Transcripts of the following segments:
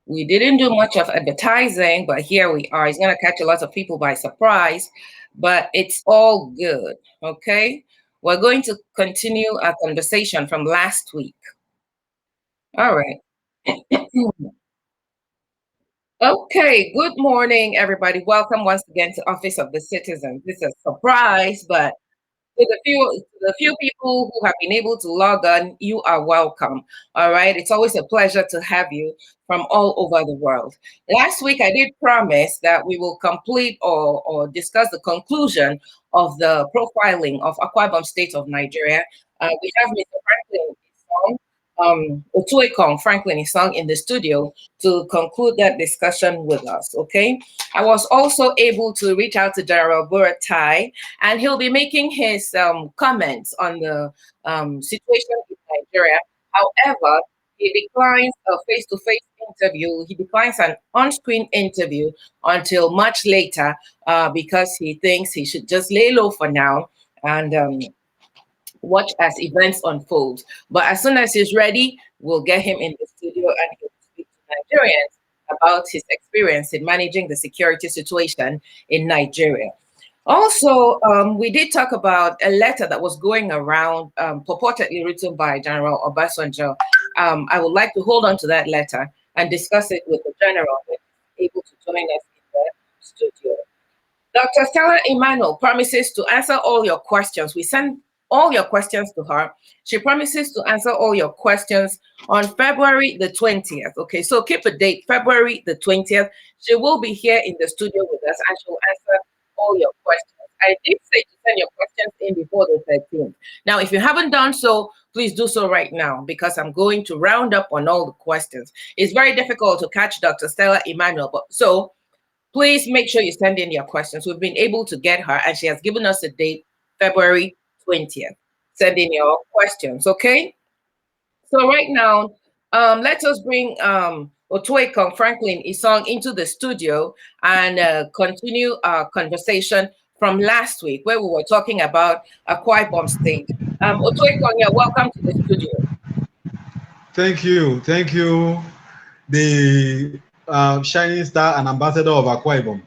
We didn't do much of advertising, but here we are. It's going to catch a lot of people by surprise, but it's all good. Okay. We're going to continue our conversation from last week. All right. Okay. Good morning, everybody. Welcome once again to Office of the Citizen. This is a surprise, but to the few people who have been able to log on, you are welcome. All right. It's always a pleasure to have you from all over the world. Last week, I did promise that we will complete or discuss the conclusion of the profiling of Akwa Ibom State of Nigeria. We have Mr. Franklin Isong, Otuekong Franklin Isong in the studio to conclude that discussion with us. Okay. I was also able to reach out to General Buratai, and he'll be making his comments on the situation in Nigeria. However, he declines a face-to-face interview. He declines an on-screen interview until much later because he thinks he should just lay low for now and watch as events unfold. But as soon as he's ready, we'll get him in the studio and he'll speak to Nigerians about his experience in managing the security situation in Nigeria. Also, we did talk about a letter that was going around, purportedly written by General Obasanjo. I would like to hold on to that letter and discuss it with the general when he's able to join us in the studio. Dr. Stella Emmanuel promises to answer all your questions. We send all your questions to her. She promises to answer all your questions on February the 20th. Okay, so keep a date, February the 20th. She will be here in the studio with us and she'll answer all your questions. I did say to send your questions in before the 13th. Now, if you haven't done so, please do so right now because I'm going to round up on all the questions. It's very difficult to catch Dr. Stella Emmanuel, but so please make sure you send in your questions. We've been able to get her, and she has given us a date, February 20th. Send in your questions, okay? So right now, let us bring Otuekong Franklin Isong into the studio and continue our conversation from last week where we were talking about Akwa Ibom State. Otuekong, yeah, welcome to the studio. Thank you, the shining star and ambassador of Akwa Ibom.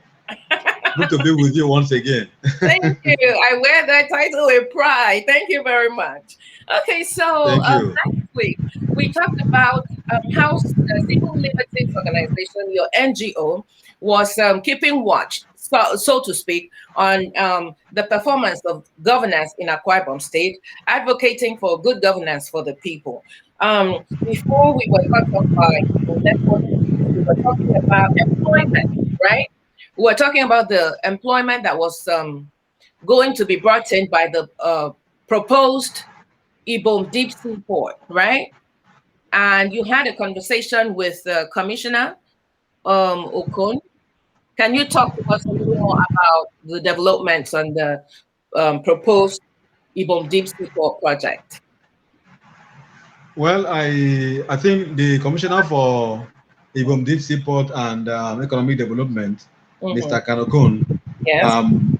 Good to be with you once again. Thank you. I wear that title with pride. Thank you very much. Okay, so Thank you. last week we talked about how Civil Liberties Organization, your NGO, was keeping watch, so to speak, on the performance of governance in Akwa Ibom State, advocating for good governance for the people. Before we were cut off by network issues, we were talking about employment, right? We were talking about the employment that was going to be brought in by the proposed Ibom deep sea port, right? And you had a conversation with Commissioner Okun. Can you talk to us a little more about the developments on the proposed Ibom deep sea port project? Well, I think the Commissioner for Ibom Deep Seaport and Economic Development, Mm-hmm. Mr. Kanokun, Yes.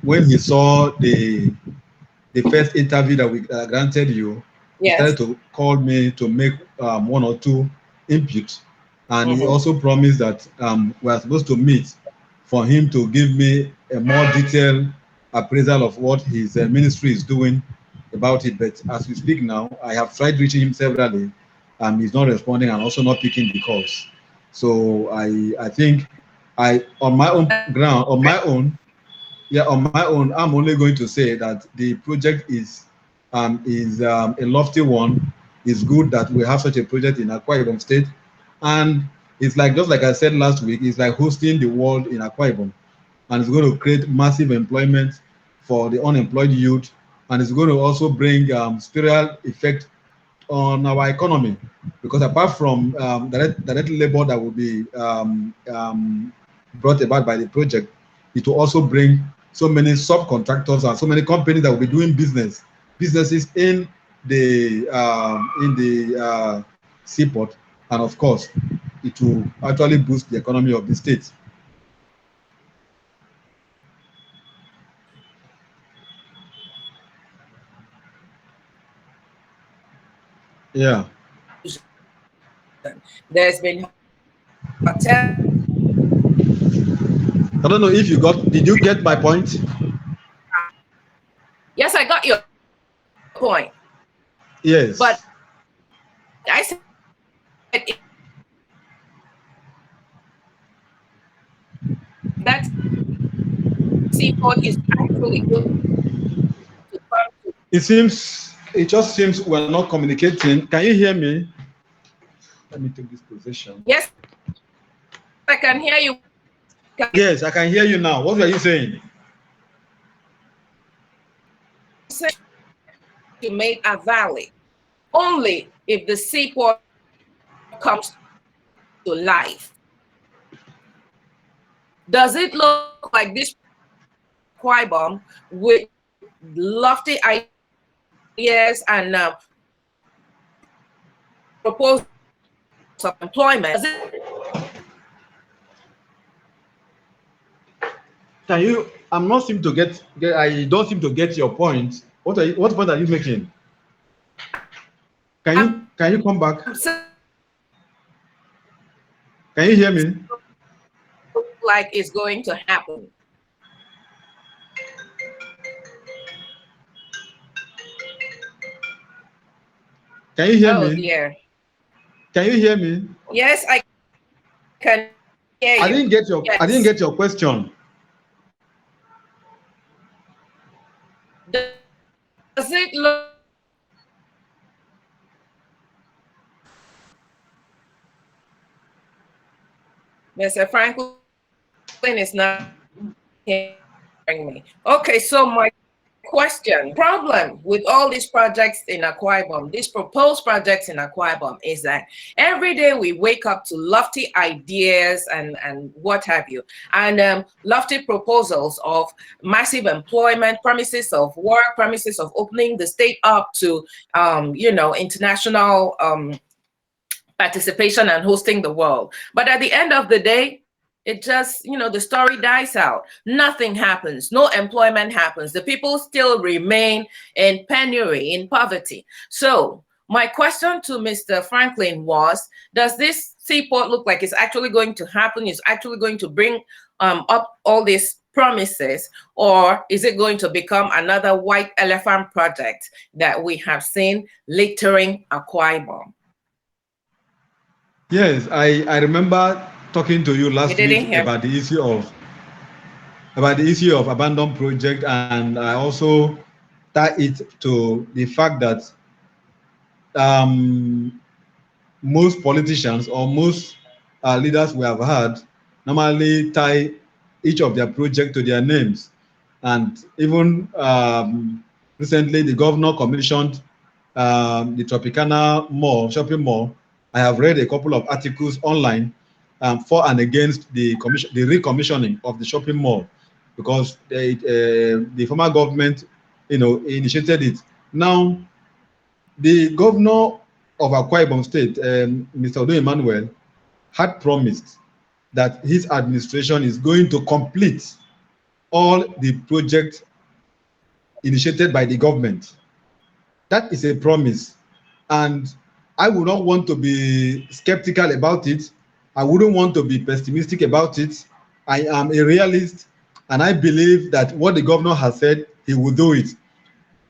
when he saw the first interview that we granted you, he Yes. started to call me to make one or two inputs, and he Mm-hmm. also promised that we are supposed to meet for him to give me a more detailed appraisal of what his ministry is doing about it. But as we speak now, I have tried reaching him severally. He's not responding and also not picking the calls. So I think I on my own ground on my own yeah, on my own, I'm only going to say that the project is a lofty one. It's good that we have such a project in Akwa Ibom State, and it's like just like I said last week, it's like hosting the world in Akwa Ibom, and it's going to create massive employment for the unemployed youth, and it's going to also bring spiral effect on our economy, because apart from direct labor that will be brought about by the project, it will also bring so many subcontractors and so many companies that will be doing businesses in the seaport, and of course, it will actually boost the economy of the state. Yeah. There's been tell me. I don't know if you got. Did you get my point? Yes, I got your point. But Yes. I said if that seaport is actually going to come to. It seems. It just seems we're not communicating. Can you hear me? Let me take this position. Yes, I can hear you. What are you saying? Yes, I can hear you now. What were you saying? To make a valley only if the seaport comes to life. Does it look like this Quibom with lofty ideas and proposals of employment? Can you? I'm not seem to get. I don't seem to get your point. What point are you making? Can I'm you? Can you come back? Can you hear saying me? look like it's going to happen. Can you hear Oh me? dear. Can you hear me? Yes, I can hear you. Yes. I didn't get your question. Does it look Mr. Franklin is not hearing me. Okay, so my question, the problem with all these projects in Aquibom, these proposed projects in Aquibom, is that every day we wake up to lofty ideas and what have you, and lofty proposals of massive employment, promises of work, promises of opening the state up to, international participation and hosting the world. But at the end of the day, it just, the story dies out. Nothing happens. No employment happens. The people still remain in penury, in poverty. So, my question to Mr. Franklin was, does this seaport look like it's actually going to happen? Is actually going to bring up all these promises, or is it going to become another white elephant project that we have seen littering Akwa Ibom? Yes, I remember talking to you You last didn't week hear. about the issue of abandoned project, and I also tie it to the fact that um, most politicians or most leaders we have had normally tie each of their project to their names. And even recently, the governor commissioned the Tropicana Mall, shopping mall. I have read a couple of articles online for and against the recommissioning of the shopping mall because the former government, initiated it. Now, the governor of Akwa Ibom State, Mr. Odo Emmanuel, had promised that his administration is going to complete all the projects initiated by the government. That is a promise. And I would not want to be skeptical about it. I wouldn't want to be pessimistic about it. I am a realist, and I believe that what the governor has said, he will do it.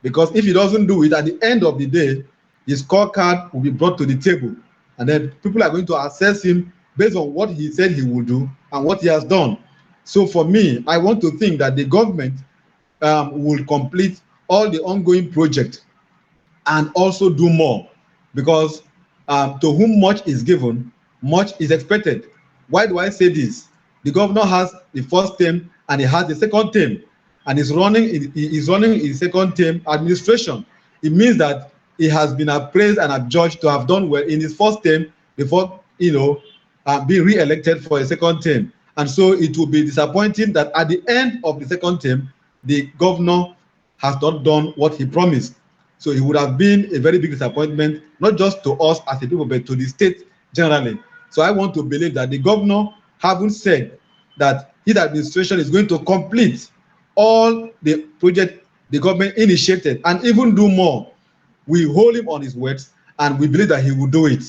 Because if he doesn't do it, at the end of the day, his scorecard will be brought to the table. And then people are going to assess him based on what he said he will do and what he has done. So for me, I want to think that the government will complete all the ongoing projects and also do more because to whom much is given, much is expected. Why do I say this? The governor has the first term and he has the second term, and is running his second term administration. It means that he has been appraised and adjudged to have done well in his first term before being re-elected for a second term. And so it will be disappointing that at the end of the second term, the governor has not done what he promised. So it would have been a very big disappointment, not just to us as a people, but to the state generally. So I want to believe that the governor, having said that his administration is going to complete all the project the government initiated and even do more, we hold him on his words and we believe that he will do it.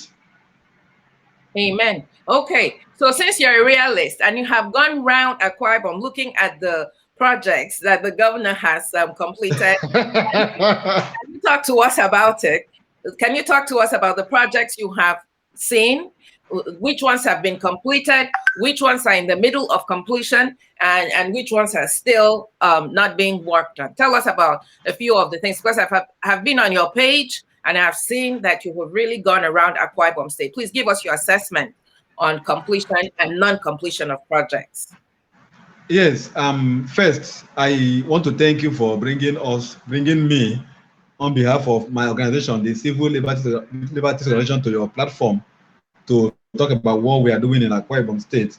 Amen. Okay, so since you're a realist and you have gone round Akwa Ibom looking at the projects that the governor has completed, can you talk to us about it? Can you talk to us about the projects you have seen? Which ones have been completed? Which ones are in the middle of completion? And which ones are still not being worked on? Tell us about a few of the things, because have been on your page and I've seen that you have really gone around Akwa Ibom State. Please give us your assessment on completion and non-completion of projects. Yes. First, I want to thank you for bringing me on behalf of my organization, the Civil Liberties Organization, to your platform to talk about what we are doing in Akwa Ibom State.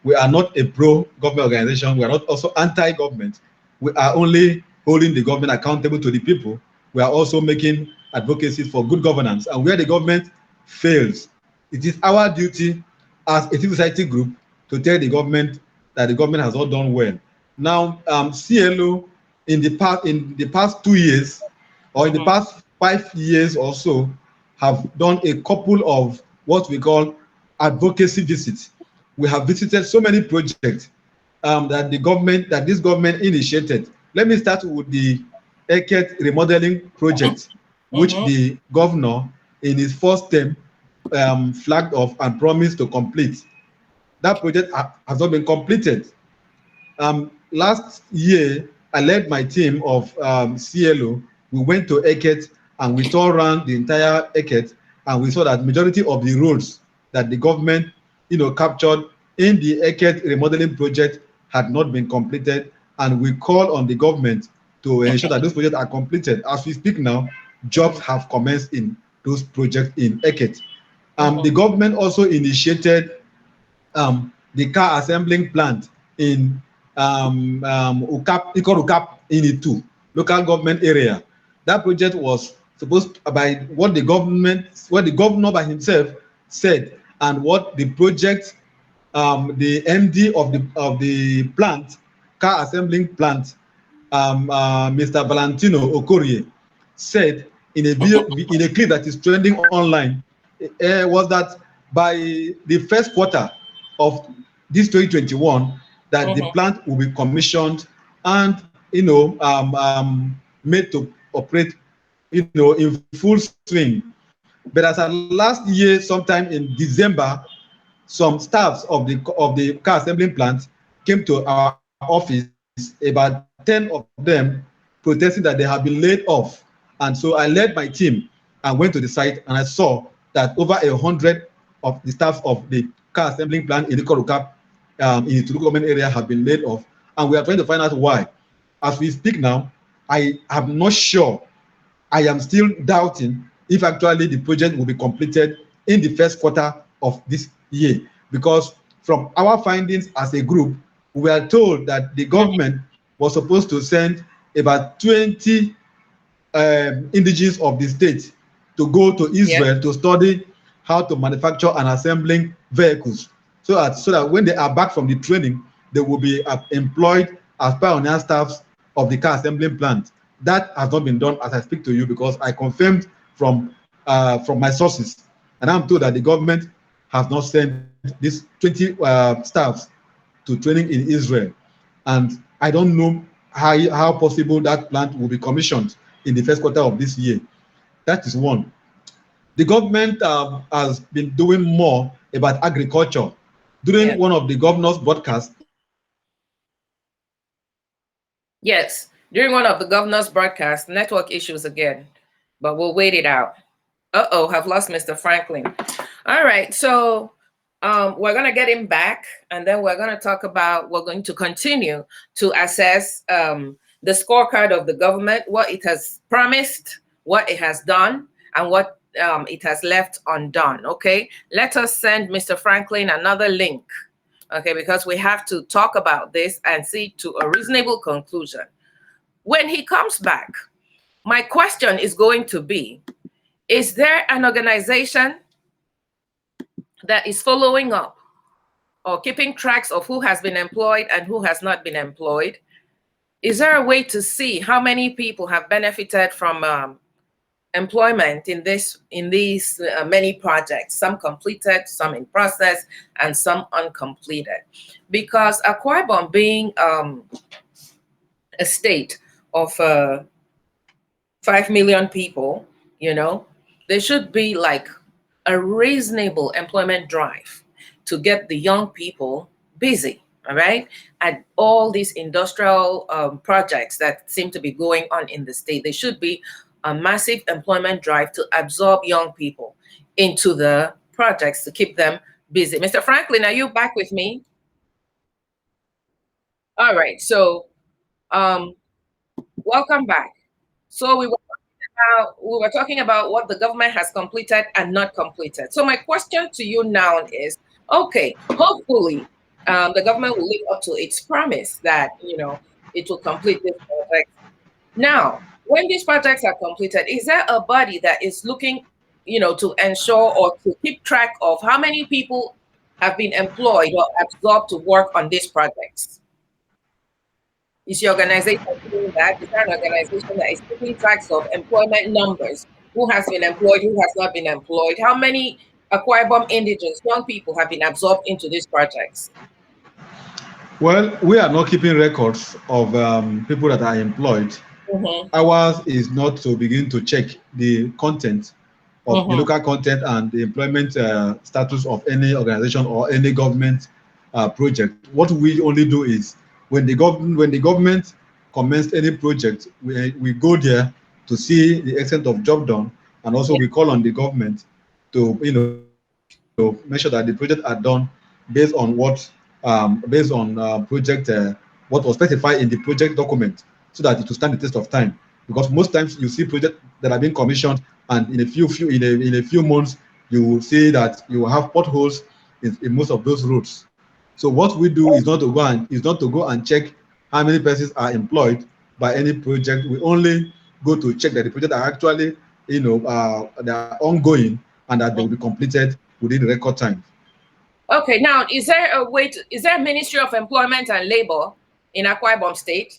We are not a pro-government organization. We are not also anti-government. We are only holding the government accountable to the people. We are also making advocacy for good governance. And where the government fails, it is our duty as a civil society group to tell the government that the government has not done well. Now, CLO in the past 2 years, or in the past 5 years or so, have done a couple of what we call advocacy visits. We have visited so many projects that this government initiated. Let me start with the AKS remodeling project, which Mm-hmm. the governor in his first term flagged off and promised to complete. That project has not been completed. Last year, I led my team of CLO. We went to Eket and we toured around the entire Eket, and we saw that majority of the roads that the government, captured in the Eket remodeling project had not been completed, and we called on the government to ensure that those projects are completed. As we speak now, jobs have commenced in those projects in Eket. The government also initiated the car assembling plant in Ikot in Itu local government area. That project was supposed by what the governor by himself said, and what the project the MD of the plant, car assembling plant, Mr. Valentino Okorie, said in a video, in a clip that is trending online, was that by the first quarter of this 2021, that the plant will be commissioned and made to operate in full swing. But as at last year, sometime in December, some staffs of the car assembling plant came to our office, about 10 of them, protesting that they have been laid off. And so I led my team and went to the site, and I saw that over 100 of the staffs of the car assembling plant in the Korukap in the Tulu government area have been laid off, and we are trying to find out why. As we speak now, I am not sure. I am still doubting if actually the project will be completed in the first quarter of this year, because from our findings as a group, we are told that the government was supposed to send about 20 indigenes of the state to go to Yeah. Israel to study how to manufacture and assembling vehicles, so that when they are back from the training, they will be employed as pioneer staffs of the car assembling plant. That has not been done as I speak to you, because I confirmed from my sources, and I'm told that the government has not sent these 20 staffs to training in Israel, and I don't know how possible that plant will be commissioned in the first quarter of this year. That is one. The government has been doing more about agriculture. During Yeah. one of the governor's broadcasts, Yes. During one of the governor's broadcasts, network issues again, but we'll wait it out. Uh-oh, have lost Mr. Franklin. All right. So we're going to get him back, and then we're going to talk about, we're going to continue to assess the scorecard of the government, what it has promised, what it has done, and what it has left undone. Okay. Let us send Mr. Franklin another link. Okay. Because we have to talk about this and see to a reasonable conclusion. When he comes back, my question is going to be, is there an organization that is following up or keeping tracks of who has been employed and who has not been employed? Is there a way to see how many people have benefited from employment in these many projects, some completed, some in process, and some uncompleted. Because Akwa Ibom being a state of 5 million people, you know, there should be like a reasonable employment drive to get the young people busy, all right? And all these industrial projects that seem to be going on in the state, there should be a massive employment drive to absorb young people into the projects to keep them busy. Mr. Franklin, are you back with me? All right, so um, welcome back. So we were talking about what the government has completed and not completed. So my question to you now is, okay, hopefully the government will live up to its promise that, you know, it will complete this project. Now, when these projects are completed, is there a body that is looking, you know, to ensure or to keep track of how many people have been employed or absorbed to work on these projects? Is your organization doing that? Is that an organization that is keeping tracks of employment numbers? Who has been employed? Who has not been employed? How many Akwa Ibom indigenous young people have been absorbed into these projects? Well, we are not keeping records of people that are employed. Mm-hmm, Ours is not to begin to check the content of the mm-hmm, local content and the employment status of any organization or any government project. What we only do is when the government commenced any project, we go there to see the extent of job done, and also yeah, we call on the government to make sure that the project are done based on project what was specified in the project document, so that it will stand the test of time. Because most times you see projects that are being commissioned, and in a few months you will see that you will have potholes in most of those roads. So what we do is not to go and check how many persons are employed by any project. We only go to check that the project are actually they are ongoing and that they will be mhm. completed within record time. Okay, now is there a way to, is there a Ministry of Employment and Labor in Akwa Ibom State?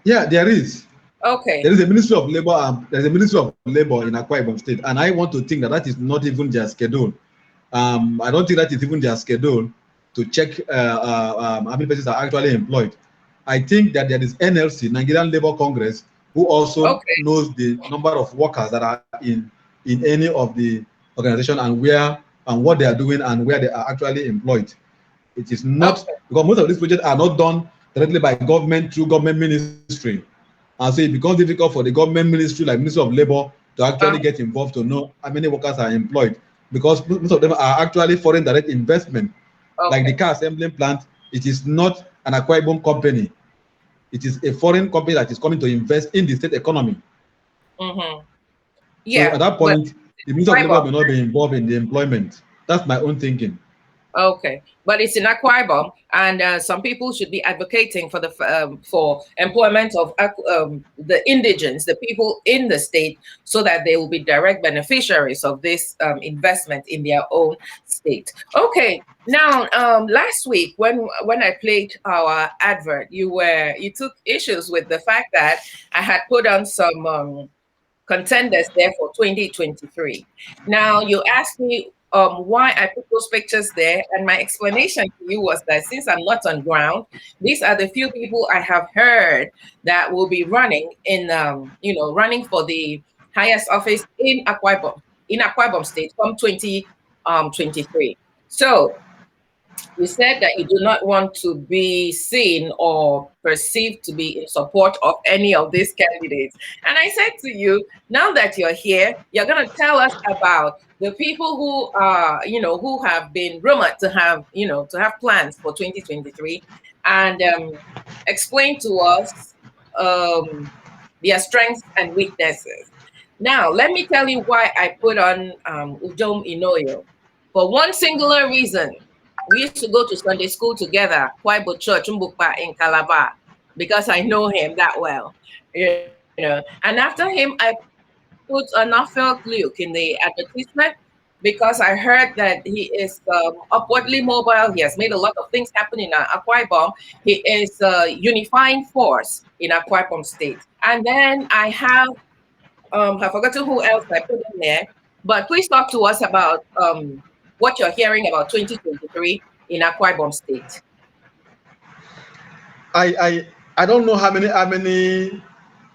Yeah, there is. Okay, There is a Ministry of Labor and there's a Ministry of Labor in Akwa Ibom State, and I want to think that that is not even their schedule. I don't think that is even their schedule to check how many persons are actually employed. I think that there is NLC, Nigerian Labour Congress, who also okay, knows the number of workers that are in any of the organization and where and what they are doing and where they are actually employed. It is not okay, because most of these projects are not done directly by government through government ministry. And so it becomes difficult for the government ministry, like Ministry of Labor, to actually uh, get involved to know how many workers are employed because most of them are actually foreign direct investment. Like the okay, car assembling plant, it is not an Akwa Ibom company. It is a foreign company that is coming to invest in the state economy. mm-hmm. So Yeah, at that but point, the Ministry of Akwa Labor Ibom. may not be involved in the employment. That's my own thinking. Okay, but it's in Akwa Ibom, and some people should be advocating for the for employment of the indigents, the people in the state, so that they will be direct beneficiaries of this investment in their own state. Okay, now last week when I played our advert, you took issues with the fact that I had put on some contenders there for 2023. Now, you asked me why I put those pictures there, and my explanation to you was that since I'm not on ground, these are the few people I have heard that will be running in, running for the highest office in Akwa Ibom State from 2023. So you said that you do not want to be seen or perceived to be in support of any of these candidates. And I said to you, now that you're here, you're going to tell us about the people who are, who have been rumored to have, to have plans for 2023 and explain to us their strengths and weaknesses. Now, let me tell you why I put on Udom Inoyo. For one singular reason, we used to go to Sunday school together, Kwaibo Church, Mbukpa in Calabar, because I know him that well, And after him, I put an Norfolk Luke in the advertisement because I heard that he is upwardly mobile. He has made a lot of things happen in Akwa Ibom. He is a unifying force in Akwa Ibom State. And then I have I've forgotten who else I put in there, but please talk to us about what you're hearing about 2023 in Akwa Ibom State. I I I don't know how many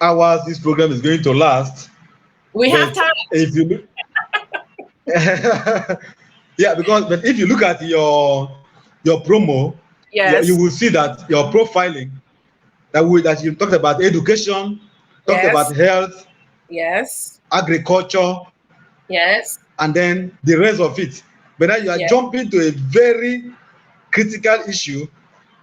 hours this program is going to last, We have but time. if you look, yeah, because but if you look at your promo, you Yes, will see that your profiling that you talked about education, talked about yes, health, yes, agriculture, yes, and then the rest of it. But now you are yes, jumping to a very critical issue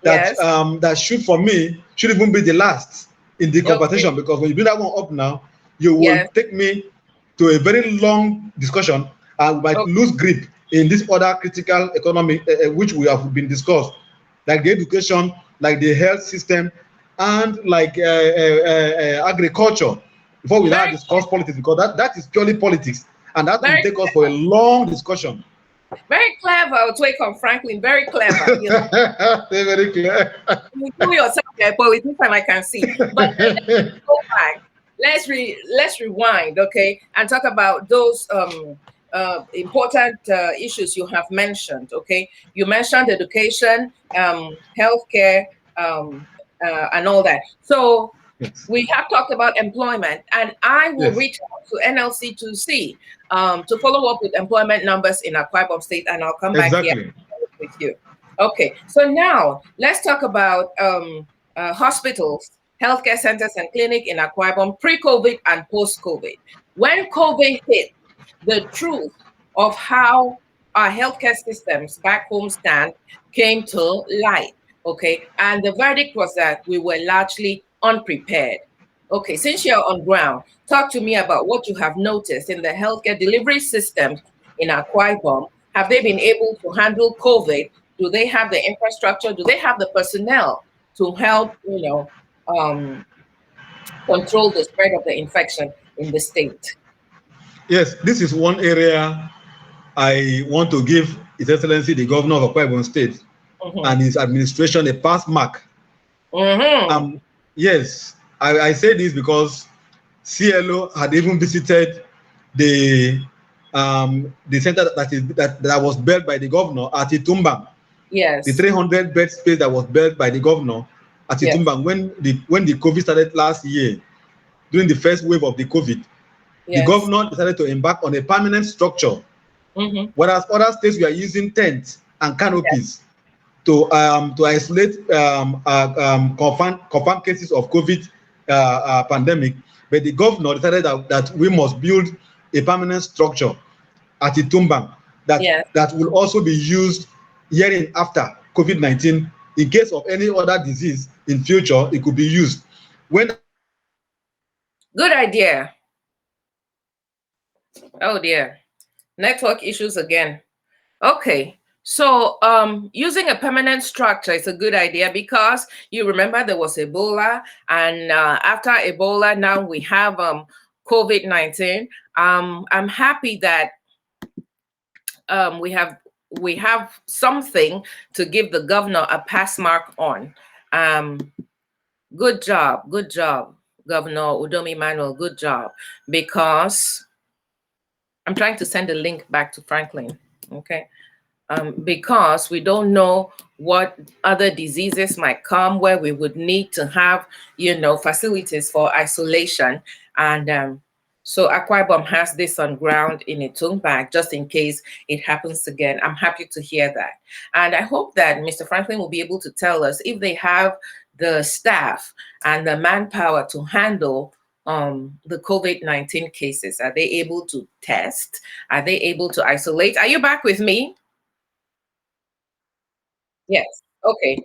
that yes. that should for me should even be the last in the Okay. conversation, because when you bring that one up now, you will Yes. take me to a very long discussion and we might Okay. lose grip in this other critical economy which we have been discussed, like the education, like the health system, and like agriculture, before we now Very, discuss politics, because that is purely politics, and that will very, take us for a long discussion. very clever, Twacom Franklin. Very clever. Very clear. You do yourself a politician, I can see. But let's go back. Let's rewind, okay, and talk about those important issues you have mentioned. Okay, you mentioned education, healthcare, and all that. So Yes. we have talked about employment, and I will Yes. reach out to NLC to see to follow up with employment numbers in Akwa Ibom State, and I'll come back here Exactly. with you. Okay, so now let's talk about hospitals, healthcare centers, and clinic in Akwa Ibom pre-COVID and post-COVID. When COVID hit, the truth of how our healthcare systems back home stand came to light. Okay, and the verdict was that we were largely unprepared. Okay, since you're on ground, talk to me about what you have noticed in the healthcare delivery systems in Akwa Ibom. Have they been able to handle COVID? Do they have the infrastructure? Do they have the personnel to help, control the spread of the infection in the state? Yes, this is one area I want to give His Excellency the Governor of Akwa Ibom State Mm-hmm. and his administration a pass mark. Mm-hmm. Um, yes, I say this because CLO had even visited the the center that was built by the governor at Itumbang, the Yes. 300 bed space that was built by the governor at Yes. Itumbang when the COVID started last year, during the first wave of the COVID. The Yes. governor decided to embark on a permanent structure, Mm-hmm. whereas other states were using tents and Yes. canopies to isolate confirmed cases of COVID pandemic. But the governor decided that we must build a permanent structure at Itumbang Yes. that will also be used year in after COVID-19 in case of any other disease in future. It could be used when Good idea. Oh dear. Network issues again. Okay. So using a permanent structure is a good idea because you remember there was Ebola, and after Ebola, now we have COVID-19. I'm happy that we have something to give the governor a pass mark on. Um, good job, Governor Udomi Manuel. Good job, because I'm trying to send a link back to Franklin. Okay, because we don't know what other diseases might come where we would need to have, facilities for isolation. And so Akwa Ibom has this on ground in its own bag, just in case it happens again. I'm happy to hear that. And I hope that Mr. Franklin will be able to tell us if they have the staff and the manpower to handle the COVID-19 cases. Are they able to test? Are they able to isolate? Are you back with me? Yes. Okay.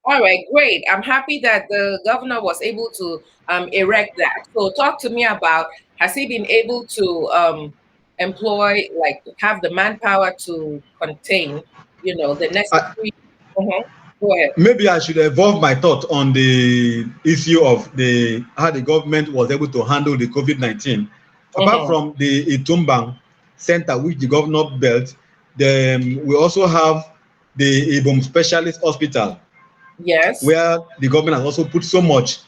All right. Great. I'm happy that the governor was able to erect that. So, talk to me about, has he been able to employ, like, have the manpower to contain, the I, necessary. Mhm. Go ahead. maybe I should evolve my thought on the issue of the how the government was able to handle the COVID-19. Apart Hmm. from the Itumbang Center, which the governor built, then we also have the Ibom Specialist Hospital, Yes. where the government has also put so much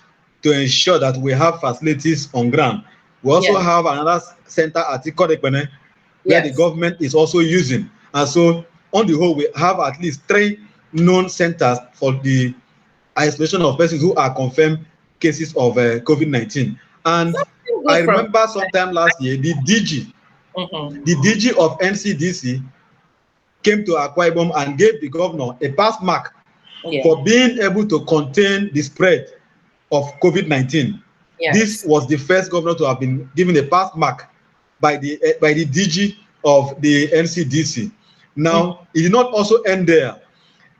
to ensure that we have facilities on ground. We also Yes. have another center at Ikodekpene where the Yes. government is also using. And so, on the whole, we have at least 3 known centers for the isolation of persons who are confirmed cases of COVID-19. And Something I good from. remember sometime last year, Mm-hmm. the DG of NCDC came to Akwa Ibom and gave the governor a pass mark Yeah. for being able to contain the spread of COVID-19. This Yes. was the first governor to have been given a pass mark by the DG of the NCDC. Mm-hmm. Now, it did not also end there.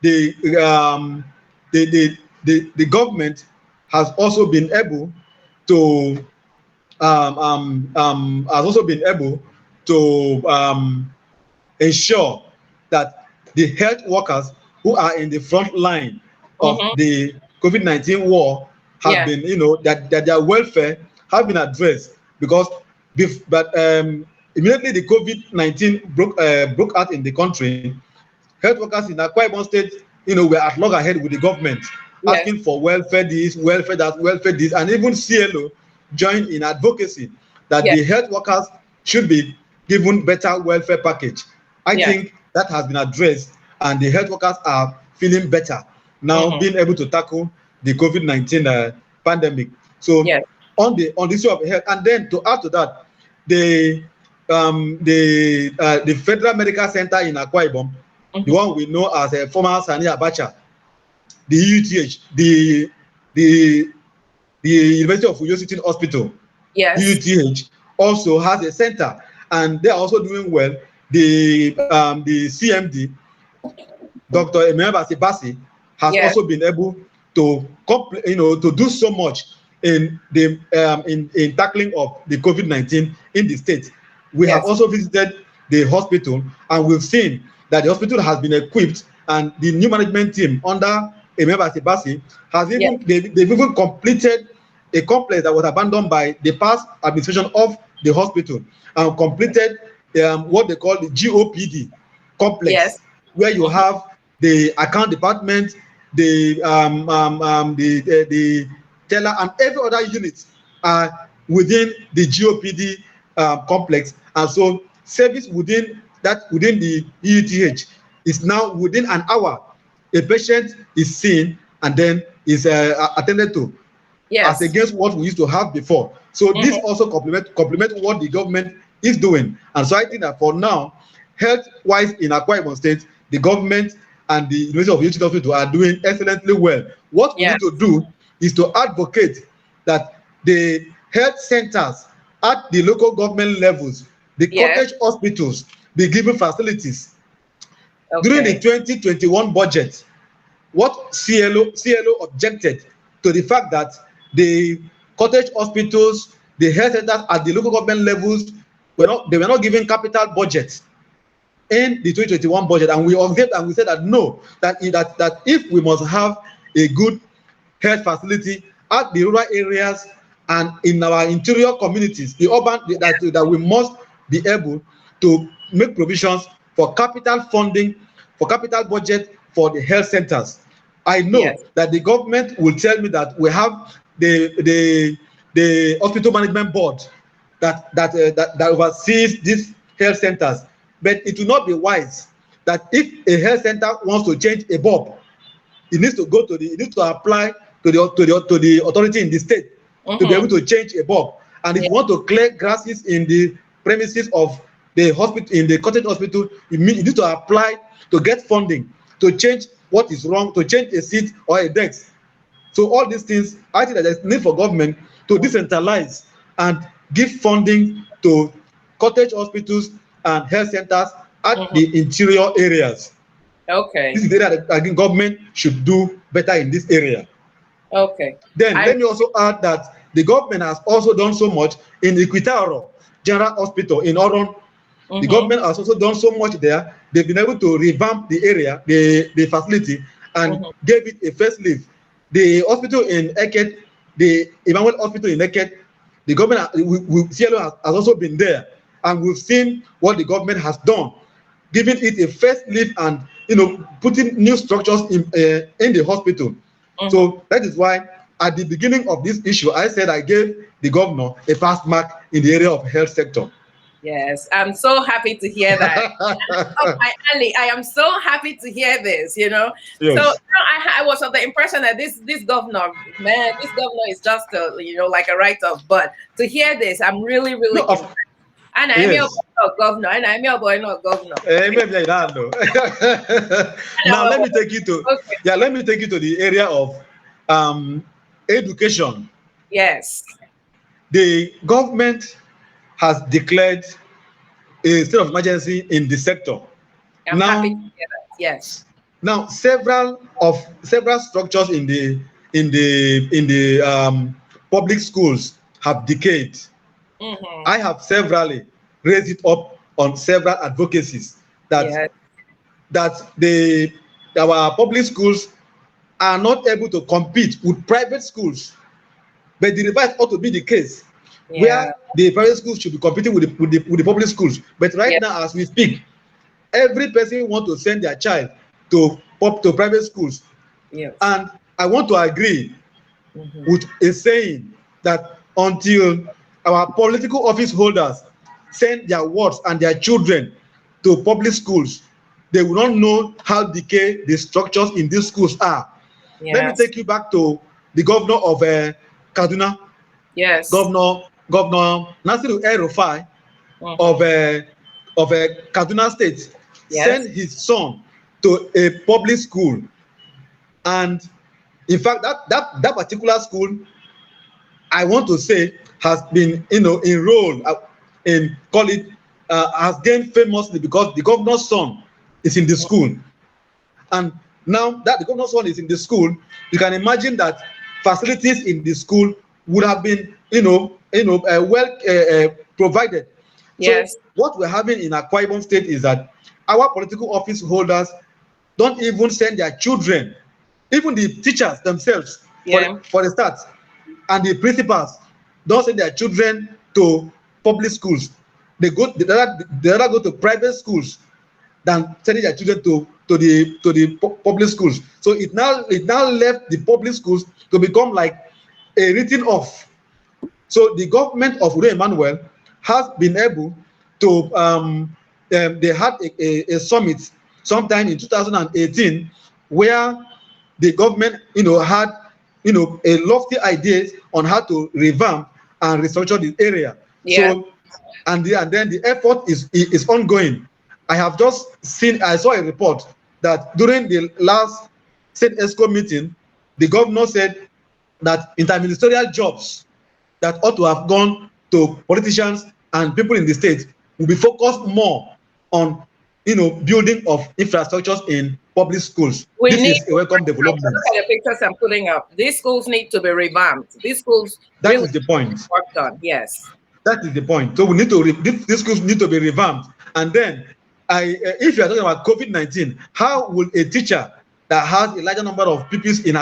The um, the government has also been able to has also been able to ensure that the health workers who are in the front line of Mm-hmm. the COVID-19 war have Yeah. been, that their welfare have been addressed because, but immediately the COVID-19 broke out in the country, health workers in Akwa Ibom State, were at loggerhead with the government, Yes. asking for welfare this, welfare that, welfare this, and even CLO joined in advocacy that Yes. the health workers should be given better welfare package. I Yes. think that has been addressed, and the health workers are feeling better now, Mm-hmm. being able to tackle the COVID-19 pandemic. So Yes. on the issue of health, and then to add to that, the the Federal Medical Center in Akwa Ibom, the Mm-hmm. one we know as former Sani Abacha, the UTH, the University of Uyo Teaching Hospital, Yes. UTH, also has a center, and they are also doing well. The CMD, Dr. Emmanuel Basibasi, has Yes. also been able to to do so much in the in tackling of the COVID-19 in the state. We have Yes. also visited the hospital, and we've seen that the hospital has been equipped, and the new management team under Emmanuel Basibasi has Yes. they've even completed a complex that was abandoned by the past administration of the hospital, and completed what they call the GOPD Yes. complex, where you Mm-hmm. have the account department, the teller, and every other unit are within the GOPD complex. And so service within the EUTH is now within an hour. A patient is seen and then is attended to, as Yes. against what we used to have before. So this Mm-hmm. also complement what the government is doing. And so I think that for now, health wise in Akwa Ibom State, the government and the University of Houston Hospital are doing excellently well. What we Yes. need to do is to advocate that the health centers at the local government levels, the Yes. cottage hospitals, be given facilities. During the Okay. 2021 budget, what CLO objected to the fact that the cottage hospitals, the health centers at the local government levels they were not given capital budget in the 2021 budget, and we object and we said that no, that if we must have a good health facility at the rural areas and in our interior communities, the urban, that we must be able to make provisions for capital funding, for capital budget for the health centers. I Yes. know that the government will tell me that we have the hospital management board that oversees these health centers, but it will not be wise that if a health center wants to change a bulb, it needs to apply to the authority in the state to be able Mm-hmm. to change a bulb. And if Yeah. you want to clear grasses in the premises of the hospital, in the cottage hospital, you need to apply to get funding to change what is wrong, to change a seat or a desk. So all these things, I think that there's need for government to decentralize and give funding to cottage hospitals and health centers at Mm-hmm. the interior areas. This Okay. is the area that again government should do better in this area. Okay. Then I. let me also add that the government has also done so much in Equitaro General Hospital in Oron. The Mm-hmm. government has also done so much there. They've been able to revamp the area, the facility, and Mm-hmm. gave it a facelift. The hospital in Eket, the Emmanuel Hospital in Eket, the government, CLO has also been there, and we've seen what the government has done, giving it a facelift and putting new structures in the hospital. Mm-hmm. So that is why at the beginning of this issue, I said I gave the governor a pass mark in the area of health sector. Yes, I'm so happy to hear that. Oh, Ali, I am so happy to hear this. So Yes. I was of the impression that this governor, man, this governor is just like a write-off. But to hear this, I'm really No, really impressed. And I'm your yes. governor, and I'm your boy, not governor. Maybe I don't know. And Now our let boy. me take you to Okay. let me take you to the area of um, education. Yes, The government has declared a state of emergency in the sector. I'm happy to Now, hear that. Yes. several structures in the public schools have decayed. Mm-hmm. I have severally raised it up on several advocacies that Yes. the our public schools are not able to compete with private schools. But the reverse ought to be the case, Yeah. where the private schools should be competing with the public schools. But right Yes. now, as we speak, every person want to send their child to private schools. Yes. And I want to agree Mm-hmm. with a saying that until our political office holders send their wards and their children to public schools, they will not know how decayed the structures in these schools are. Let me Yes. take you back to the governor of Kaduna, Yes. Governor Nasiru El-Rufai Mm-hmm. of Kaduna State, Yes. sent his son to a public school. And in fact, that particular school, I want to say, has been enrolled in call it has gained famously because the governor's son is in the school. And now that the governor's son is in the school, you can imagine that facilities in the school would have been well provided. So Yes. what we're having in Akwa Ibom State is that our political office holders don't even send their children, even the teachers themselves, Yeah. for the start, and the principals don't send their children to public schools. They rather go to private schools than sending their children to the public schools. So it now left the public schools to become like a written off. So the government of Udo Emmanuel has been able to they had a summit sometime in 2018 where the government had a lofty ideas on how to revamp and restructure the area. Yeah. So and then the effort is ongoing. I saw a report that during the last state ESCO meeting, the governor said that interministerial jobs that ought to have gone to politicians and people in the state will be focused more on building of infrastructures in public schools. We This need is a to welcome look development. at the pictures I'm putting up. These schools need to be revamped. These schools That really is the point. worked on. Yes. That is the point. So we need to these schools need to be revamped. And then, if you are talking about COVID-19, how will a teacher that has a larger number of pupils in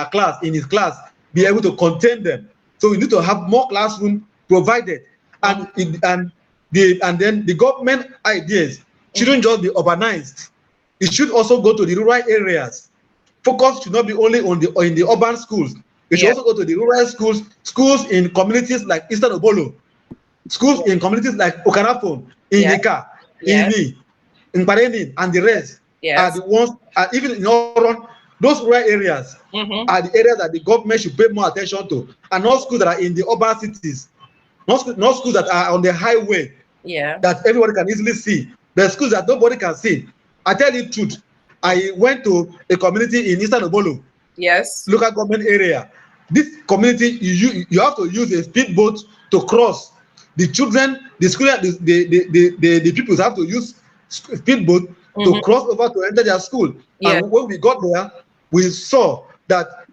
his class be able to contain them? So we need to have more classroom provided, Mm-hmm. and then the government ideas Mm-hmm. shouldn't just be urbanized. It should also go to the rural areas. Focus should not be only on in the urban schools. It should Yeah. also go to the rural schools in communities like Eastern Obolo, schools Yeah. in communities like Okarafon, Yeah. Inyika, Yes. Ini, Nkpareni, and the rest are Yes. the ones, even in Oron, those rural areas Mm-hmm. are the areas that the government should pay more attention to, and not schools that are in the urban cities, not schools that are on the highway Yeah. that everybody can easily see, but schools that nobody can see. I tell you the truth, I went to a community in Eastern Obolo, Yes. local government area. This community, you have to use a speedboat to cross. The children, the students, the pupils have to use speedboat to Mm-hmm. cross over to enter their school. Yeah. And when we got there, we saw that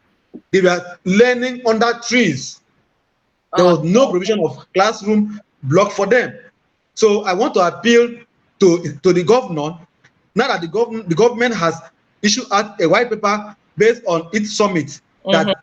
they were learning under trees. There Oh, was no provision of classroom block for them. So I want to appeal to the governor, now that the government has issued out a white paper based on its summit, mm-hmm. that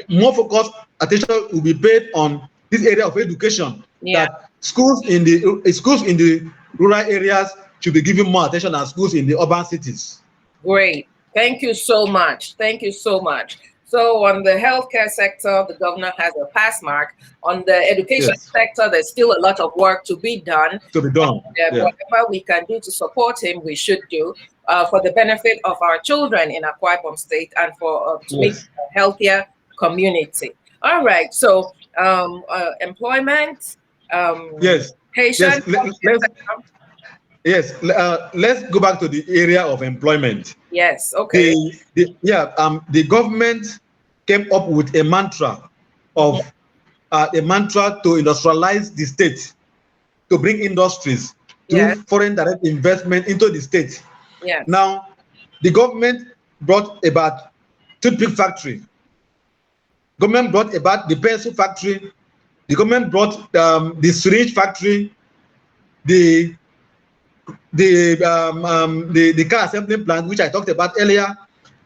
more focused attention will be paid on this area of education, Yeah. that schools in the rural areas should be given more attention than schools in the urban cities. Great. Thank you so much. Thank you so much. So on the healthcare sector, the governor has a pass mark. On the education Yes, sector, there's still a lot of work to be done. to be done. Yeah. Whatever we can do to support him, we should do for the benefit of our children in Akwa Ibom State and for to make Yes. a healthier community. All right. So employment, um, Yes. Yes. patient, Let's yes. Let's go back to the area of employment. yes. Okay. The government came up with a mantra Hmm. of a mantra to industrialize the state, to bring industries through Yes. foreign direct investment into the state. Yes. Now, the government brought about toothpick factory. Government brought about the pencil factory. The government brought the syringe factory, the the car assembly plant, which I talked about earlier,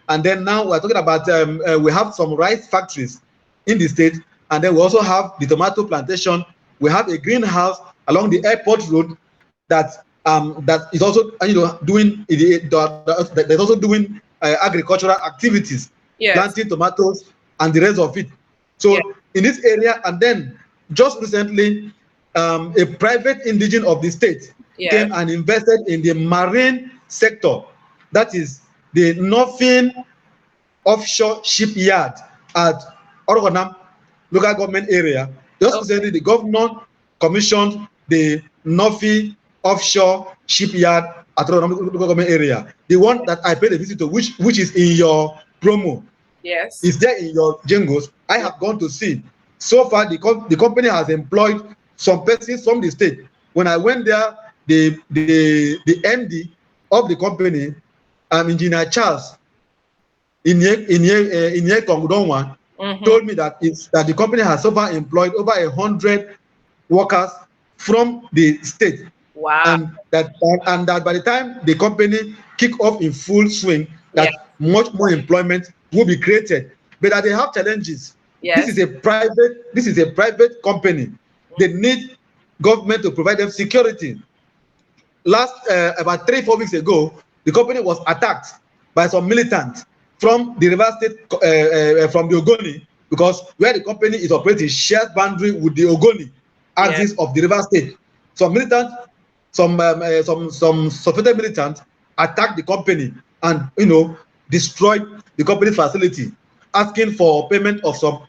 and then now we're talking about we have some rice factories in the state, and then we also have the tomato plantation. We have a greenhouse along the airport road that is also doing that's also doing agricultural activities, Yes. planting tomatoes and the rest of it. Yes. So in this area, and then just recently, a private indigene of the state Yes. came and invested in the marine sector, that is the Northern offshore shipyard at Orogonam local government area. Just Okay. recently, the governor commissioned the Northern offshore shipyard at Orogonam local government area. The one that I paid a visit to, which is in your promo, Yes. is there in your jingles. I Yes. have gone to see. So far, the company has employed some persons from the state. When I went there, the MD of the company, Engineer Charles Inye Kongdonwa, Mm-hmm. told me that the company has so far employed over 100 workers from the state, Wow. and that by the time the company kick off in full swing, Yes. that much more employment will be created, but that they have challenges. This is Yes. a private company. They need government to provide them security. About 3-4 weeks ago, the company was attacked by some militants from the River State, from the Ogoni, because where the company is operating shares boundary with the Ogoni Yes. axis of the River State. Some militants, some suspected militants attacked the company and destroyed the company's facility, asking for payment of some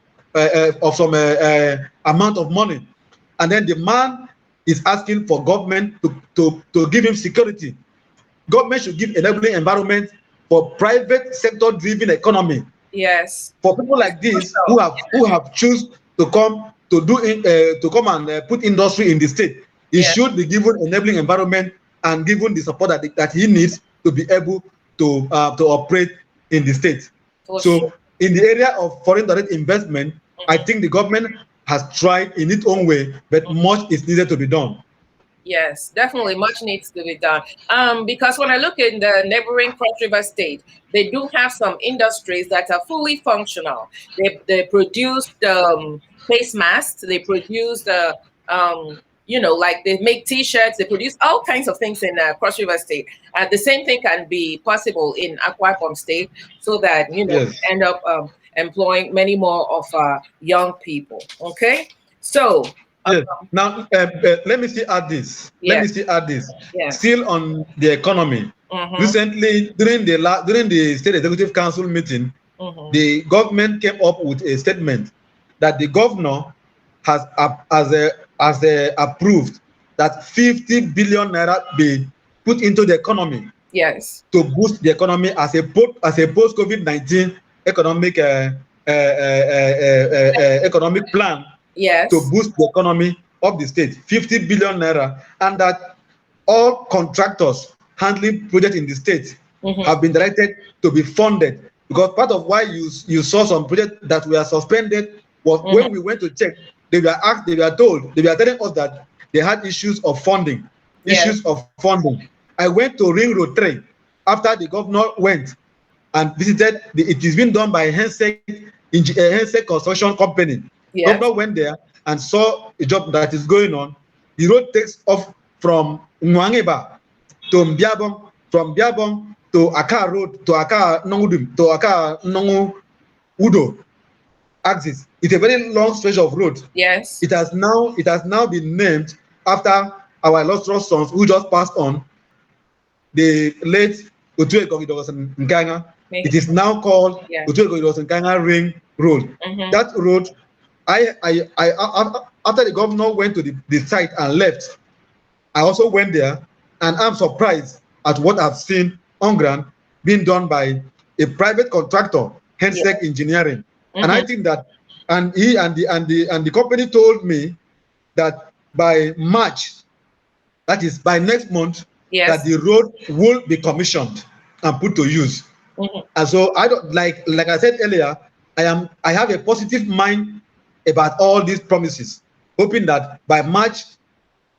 amount of money, and then the man is asking for government to give him security. Government should give enabling environment for private sector driven economy. Yes. For people It's like this crucial. who have choose to come to come and put industry in the state, he Yes. should be given enabling environment and given the support that he needs to be able to operate in the state. For sure. So in the area of foreign direct investment, I Mhm. think the government has tried in its own way, but much is needed to be done. Yes, definitely much needs to be done. Because when I look in the neighboring Cross River State, they do have some industries that are fully functional. They produce face masks. They produce like they make T-shirts. They produce all kinds of things in Cross River State. The same thing can be possible in Akwa Ibom State, so that Yes. end up employing many more of young people. Okay, so Yes. Now, let me still add this. Let yeah, me still add this. yes. Still on the economy. Mm-hmm. Recently, during the State Executive Council meeting, Mm-hmm. the government came up with a statement that the governor has approved that 50 billion naira be put into the economy Yes. to boost the economy as a post COVID-19 economic economic plan to Yes. boost the economy of the state, 50 billion naira, and that all contractors handling projects in the state Mm-hmm. have been directed to be funded, because part of why you saw some projects that were suspended was Mm-hmm. when we went to check, they were telling us that they had issues of funding, Yes. I went to Ring Road 3 after the governor went and visited it is being done by Hensek construction company. Governor Yes. went there and saw a job that is going on. The road takes off from Nwangeba to Mbiabong, from Mbiabong to Aka Road, to Aka Nongudum, to Aka Nongu, Udo axis. It's a very long stretch of road. Yes. It has now been named after our illustrious sons who just passed on, the late Otueko Nkanga. It is now called Yeah. Otueko Nkanga Ring Road. Mm-hmm. That road, after the governor went to the site and left, I also went there, and I'm surprised at what I've seen on ground being done by a private contractor, Yeah. Hensec Engineering. And I Mm-hmm. think that, and he and the company told me that by March, that is by next month, that Yes. the road will be commissioned and put to use. Mm-hmm. And so I don't, like I said earlier, I have a positive mind about all these promises, hoping that by March,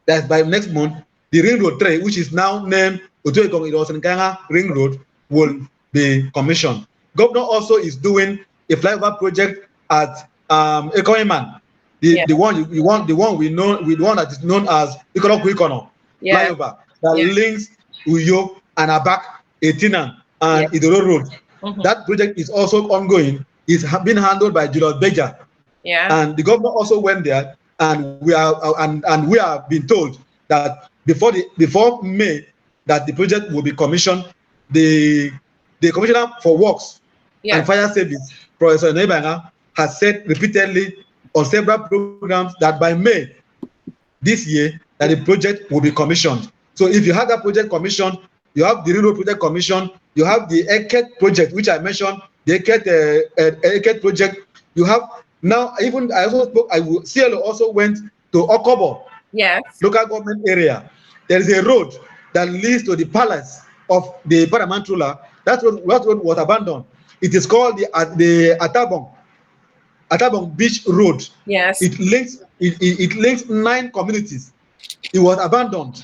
that by next month, the Ring Road 3, which is now named Otuekong Idosenkanga Ring Road, will be commissioned. Governor also is doing a flyover project at Ekoiman, Yeah. the one we know, the one that is known as Ikono Yeah. flyover that Yeah. links Uyo and Abak, Etinan, Yeah. and Idoro Road. Mm-hmm. That project is also ongoing. It's been handled by Julius Beja, Yeah. and the governor also went there, and we have been told that before May, that the project will be commissioned. The commissioner for works and Yeah. fire service, Professor Nebanga, has said repeatedly on several programs that by May this year, that the project will be commissioned. So if you have that project commissioned, you have the railroad project commissioned, you have the EKET project, which I mentioned, the EKET project. You have now, even I also spoke, CLO also went to Okobo Yes. local government area. There is a road that leads to the palace of the paramount ruler. That road was abandoned. It is called the Atabong Beach Road. Yes. It links 9 communities. It was abandoned.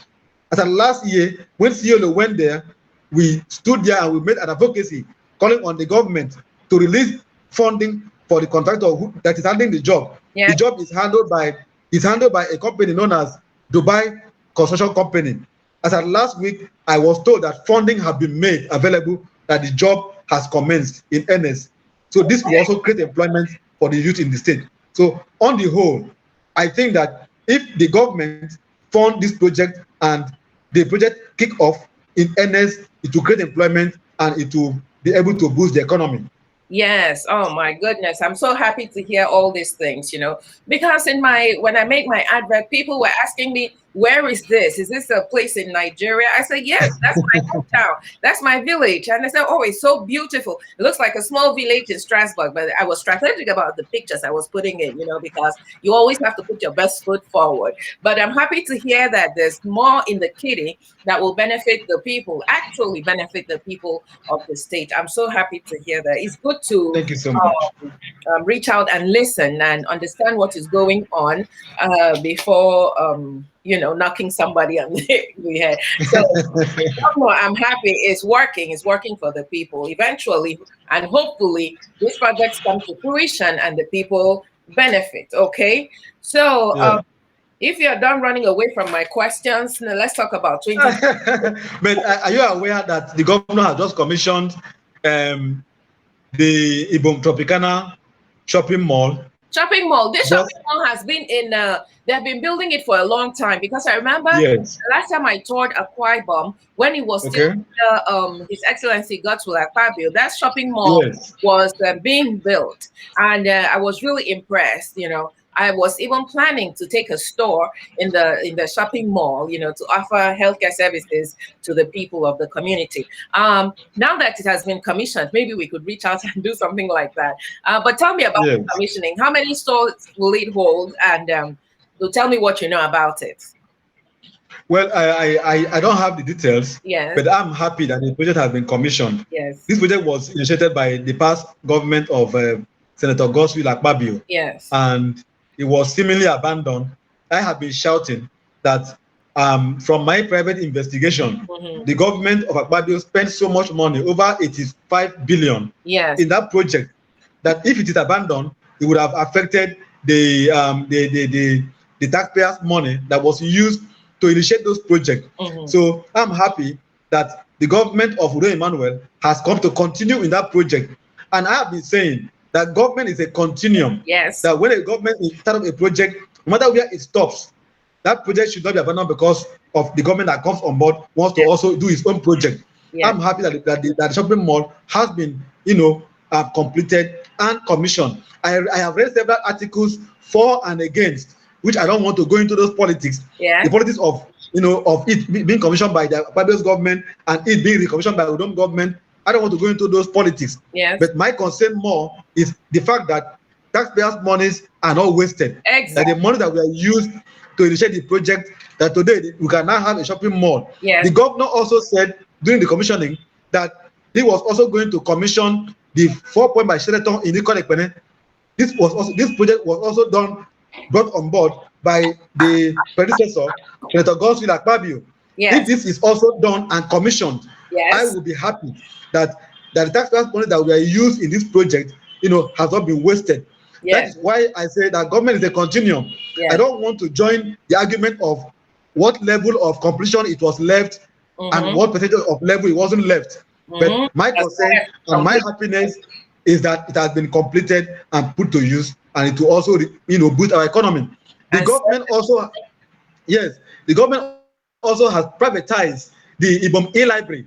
As of last year, when CLO went there, we stood there and we made an advocacy calling on the government to release funding for the contractor that is handling the job. Yeah. The job is handled by a company known as Dubai Construction Company. As of last week, I was told that funding had been made available, that the job has commenced in earnest. So this will also create employment for the youth in the state. So on the whole, I think that if the government fund this project and the project kick off in earnest, it will create employment and it will be able to boost the economy. Yes. Oh my goodness. I'm so happy to hear all these things, because when I made my advert, people were asking me, where is this? Is this a place in Nigeria? I said, yes, that's my hometown. That's my village. And they said, oh, it's so beautiful. It looks like a small village in Strasbourg, but I was strategic about the pictures I was putting in, because you always have to put your best foot forward. But I'm happy to hear that there's more in the kitty that will benefit the people, actually benefit the people of the state. I'm so happy to hear that. It's good to Thank you so much. reach out and listen and understand what is going on before knocking somebody on the head. So I'm happy it's working. It's working for the people eventually, and hopefully these projects come to fruition and the people benefit. Okay, so Yeah. if you're done running away from my questions, now let's talk about 20. But are you aware that the governor has just commissioned um, the Ibom Tropicana shopping mall? Shopping mall. This Just shopping mall has been they've been building it for a long time, because I remember yes. the last time I toured Akwa Ibom, when it was still Okay. His Excellency Godswill Akpabio, that shopping mall Yes. was being built, and I was really impressed. I was even planning to take a store in the shopping mall, to offer healthcare services to the people of the community. Now that it has been commissioned, maybe we could reach out and do something like that. But tell me about the Yes. commissioning. How many stores will it hold? And tell me what you know about it. Well, I don't have the details, Yes, but I'm happy that the project has been commissioned. yes, This project was initiated by the past government of Senator Godswill Akpabio, yes. and it was seemingly abandoned. I have been shouting that from my private investigation, Hmm. the government of Akpabio spent so much money, over 85 billion, Yes. in that project, that if it is abandoned, it would have affected the taxpayers' money that was used to initiate those projects. Hmm. So I'm happy that the government of Udo Emmanuel has come to continue in that project. And I have been saying that government is a continuum. Yes. That when a government is start up a project, no matter where it stops, that project should not be abandoned because of the government that comes on board wants to Yes. also do its own project. Yes. I'm happy that the shopping mall has been, completed and commissioned. I have read several articles for and against, which I don't want to go into those politics. The Yeah. politics of, of it being commissioned by the previous government and it being recommissioned by the own government. I don't want to go into those politics. Yes. But my concern more is the fact that taxpayers' monies are not wasted. That the Exactly. money that we are used to initiate the project, that today we can now have a shopping mall. Yes. The governor also said during the commissioning that he was also going to commission the 4 point by Sheraton in Ikon. This project was also brought on board by the predecessor, Senator Godswill Akpabio. If Yes. this is also done and commissioned, I Yes. will be happy that the taxpayers' money that we are used in this project, has not been wasted. That Yes. is why I say that government is a continuum. I Yes. don't want to join the argument of what level of completion it was left and Mm-hmm. what percentage of level it wasn't left. But Mm-hmm. my That's concern why and my complete. happiness is that it has been completed and put to use, and it will also, boost our economy. The And government also, yes, the government also has privatized the Ibom e-library,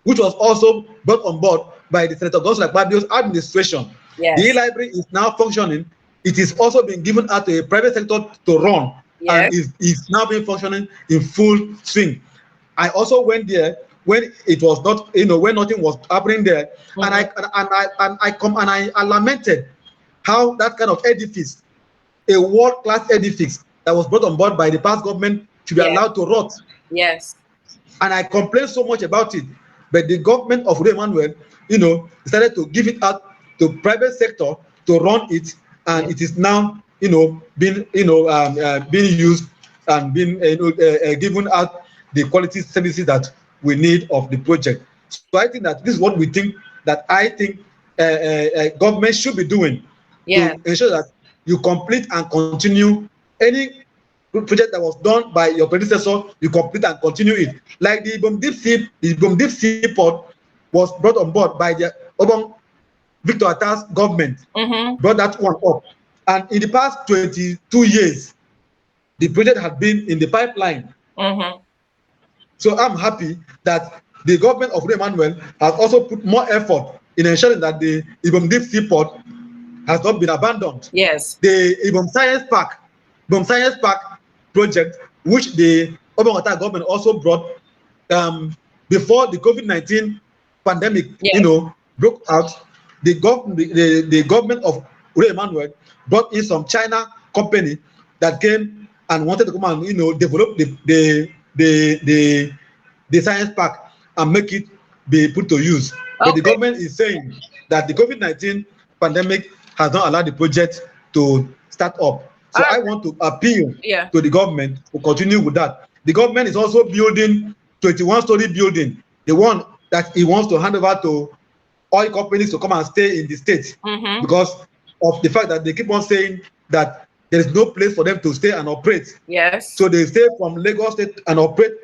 which was also brought on board by the Senator Godswill Akpabio's administration. The yes. e-library is now functioning. It is also being given out to a private sector to run, and Yes. is now being functioning in full swing. I also went there when it was not, when nothing was happening there, and Mm-hmm. I lamented how that kind of edifice, a world-class edifice that was brought on board by the past government, should be Yes. allowed to rot. Yes. And I complained so much about it, but the government of R.M.S, decided to give it out to private sector to run it, and Yes. it is now, being used and being, given out the quality services that we need of the project. So I think that this is what we think, that I think government should be doing Yes. to ensure that you complete and continue any project that was done by your predecessor, you complete and continue it. Like the Ibom Deep Seaport was brought on board by the Obong Victor Atta's government, Mm-hmm. brought that one up. And in the past 22 years, the project had been in the pipeline. Mm-hmm. So I'm happy that the government of Emmanuel has also put more effort in ensuring that the Ibom Deep Seaport has not been abandoned. Yes. The Ibom Science Park project, which the Obama government also brought, um, before the COVID-19 pandemic, Yes. broke out, the government of Ure Emmanuel brought in some China company that came and wanted to come and, develop the science park and make it be put to use. But the Okay. government is saying that the COVID-19 pandemic has not allowed the project to start up. All So I right. want to appeal Yeah. to the government to continue with that. The government is also building 21-story building, the one that he wants to hand over to oil companies to come and stay in the state, Mm-hmm. because of the fact that they keep on saying that there is no place for them to stay and operate. Yes. So they stay from Lagos State and operate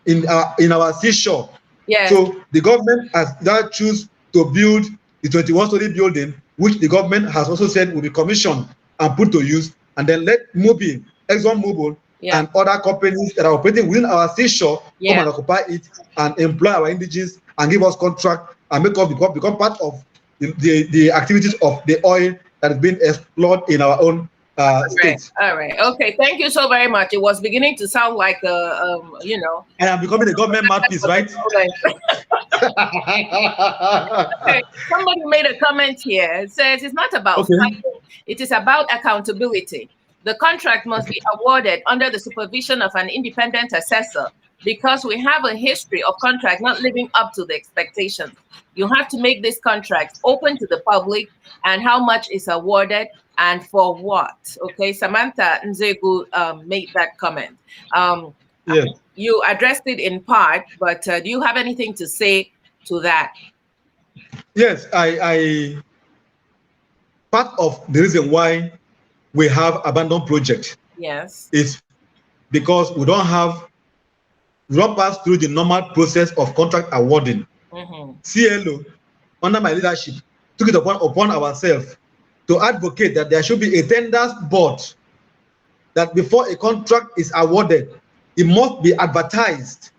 in our seashore. Yes. So the government has now choose to build the 21-story building, which the government has also said will be commissioned and put to use, and then let Mobil, ExxonMobil, Yeah. and other companies that are operating within our seashore come Yeah. and occupy it and employ our indigenes and give us contract and make us become part of the activities of the oil that is being explored in our own Right. state. All right. Okay. Thank you so very much. It was beginning to sound like I am becoming a government mouthpiece, right? Okay. Somebody made a comment here. It says it's not about Okay. fighting, it is about accountability. The contract must be awarded under the supervision of an independent assessor because we have a history of contract not living up to the expectations. You have to make this contract open to the public and how much is awarded and for what. Okay, Samantha Nzegu made that comment. Um, Yes. you addressed it in part, but do you have anything to say to that? Yes. Part of the reason why we have abandoned project Yes. is because we don't pass through the normal process of contract awarding. Mm-hmm. CLO, under my leadership, took it upon ourselves to advocate that there should be a tenders board, that before a contract is awarded, it must be advertised.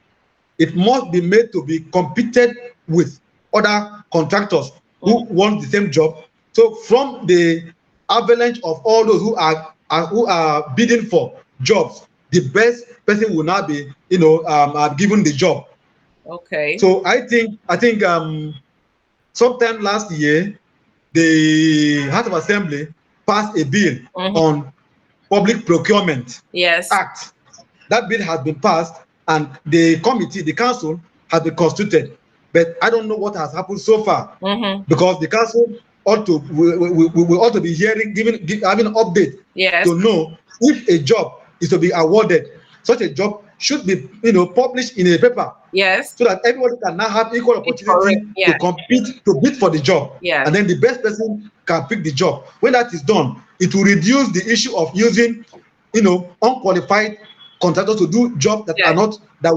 It must be made to be competed with other contractors who want the same job. So from the avalanche of all those who are bidding for jobs, the best person will now be, given the job. Okay. So I think sometime last year, the House of Assembly passed a bill Mm-hmm. on Public Procurement Yes. Act. That bill has been passed, and the committee, the council, has been constituted. But I don't know what has happened so far, Mm-hmm. because the council ought to we ought to be hearing, having an update Yes. to know if a job is to be awarded. Such a job should be, published in a paper, Yes. so that everybody can now have equal It's correct. opportunity to Yeah. compete, to bid for the job, Yes. and then the best person can pick the job. When that is done, it will reduce the issue of using, unqualified contractors to do jobs that are Yes. not that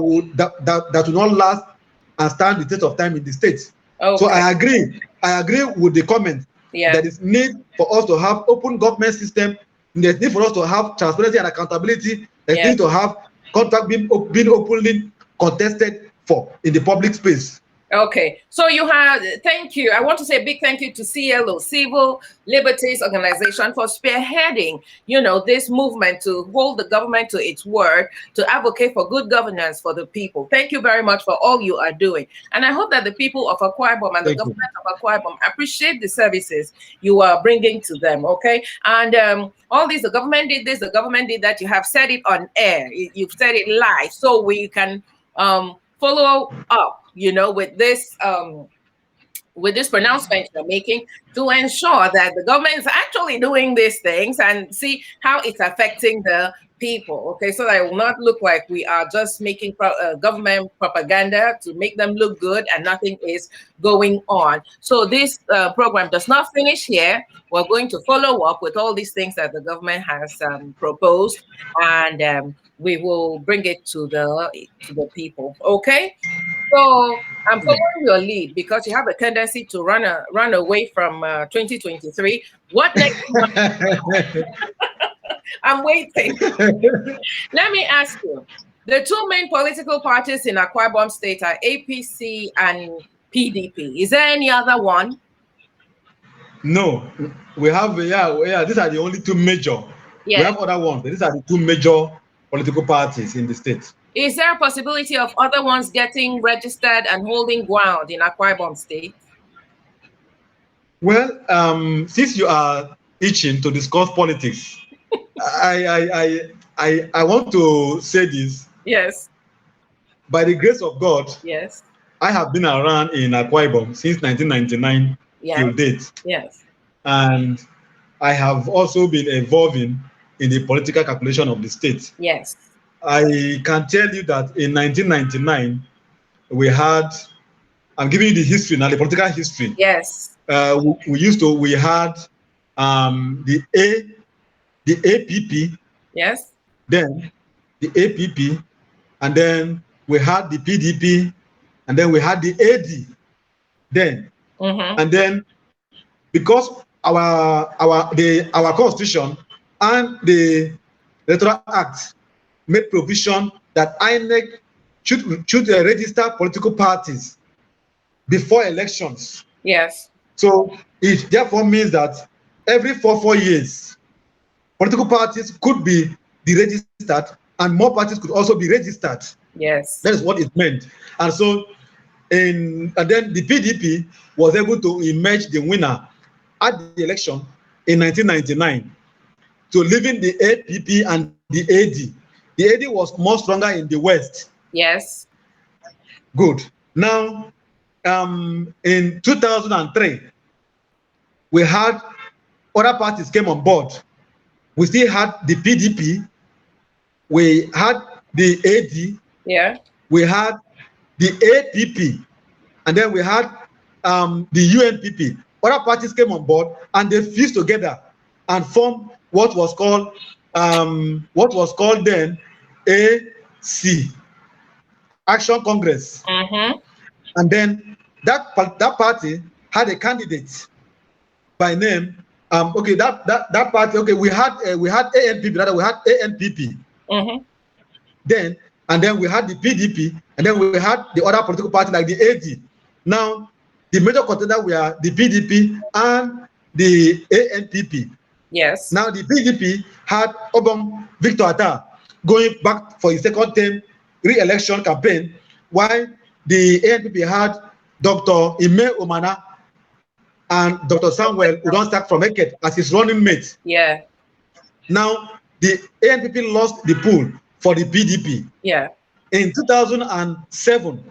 will not last and stand the test of time in the state. So Okay. I agree with the comment. Yeah. There is need for us to have open government system. There's need for us to have transparency and accountability. There's Yeah. need to have contract being openly contested for in the public space. Okay, so you have, thank you. I want to say a big thank you to CLO, Civil Liberties Organization, for spearheading, this movement to hold the government to its word, to advocate for good governance for the people. Thank you very much for all you are doing. And I hope that the people of Akwa Ibom and the Thank you. government of Akwa Ibom appreciate the services you are bringing to them, okay? And all this, the government did this, the government did that. You have said it on air. You've said it live, so we can follow up, with this pronouncement you're making, to ensure that the government is actually doing these things and see how it's affecting the people. Okay, so that it will not look like we are just making government propaganda to make them look good and nothing is going on. So this program does not finish here. We're going to follow up with all these things that the government has proposed, and we will bring it to the people. Okay. So I'm following your lead because you have a tendency to run away from 2023. What next month? I'm waiting. Let me ask you. The two main political parties in Akwa Ibom State are APC and PDP. Is there any other one? No, we have, yeah. These are the only two major. We Yes. have other ones, but these are the two major political parties in the state. Is there a possibility of other ones getting registered and holding ground in Akwa Ibom State? Well, since you are itching to discuss politics, I want to say this. Yes. By the grace of God, Yes. I have been around in Akwa Ibom since 1999 Yes. till date, Yes. and I have also been evolving in the political calculation of the state. Yes. I can tell you that in 1999 we had. I'm giving you the history now, the political history. Yes. We had the APP, Yes. then the APP, and then we had the PDP, and then we had the AD. Then Mm-hmm. and then because our constitution and the electoral act made provision that INEC should register political parties before elections. Yes. So it therefore means that every 4 years, political parties could be deregistered and more parties could also be registered. Yes. That is what it meant. And so, and then the PDP was able to emerge the winner at the election in 1999, to leaving the APP and the AD. The AD was more stronger in the West. Yes. Good. Now, in 2003, we had other parties came on board. We still had the PDP, we had the AD, Yeah. we had the APP, and then we had the UNPP. Other parties came on board and they fused together and formed what was called then AC, Action Congress. Mm-hmm. And then that party had a candidate by name Okay, that party. Okay, we had ANPP, rather we had ANPP. Mm-hmm. Then and then we had the PDP, and then we had the other political party like the AD. Now, the major contender were the PDP and the ANPP. Yes. Now, the PDP had Obong Victor Atta going back for his second term re-election campaign, while the ANPP had Dr. Ime Omana and Dr. Samuel Udonsak from Eket as his running mate. Yeah. Now, the ANPP lost the pool for the PDP. Yeah. In 2007,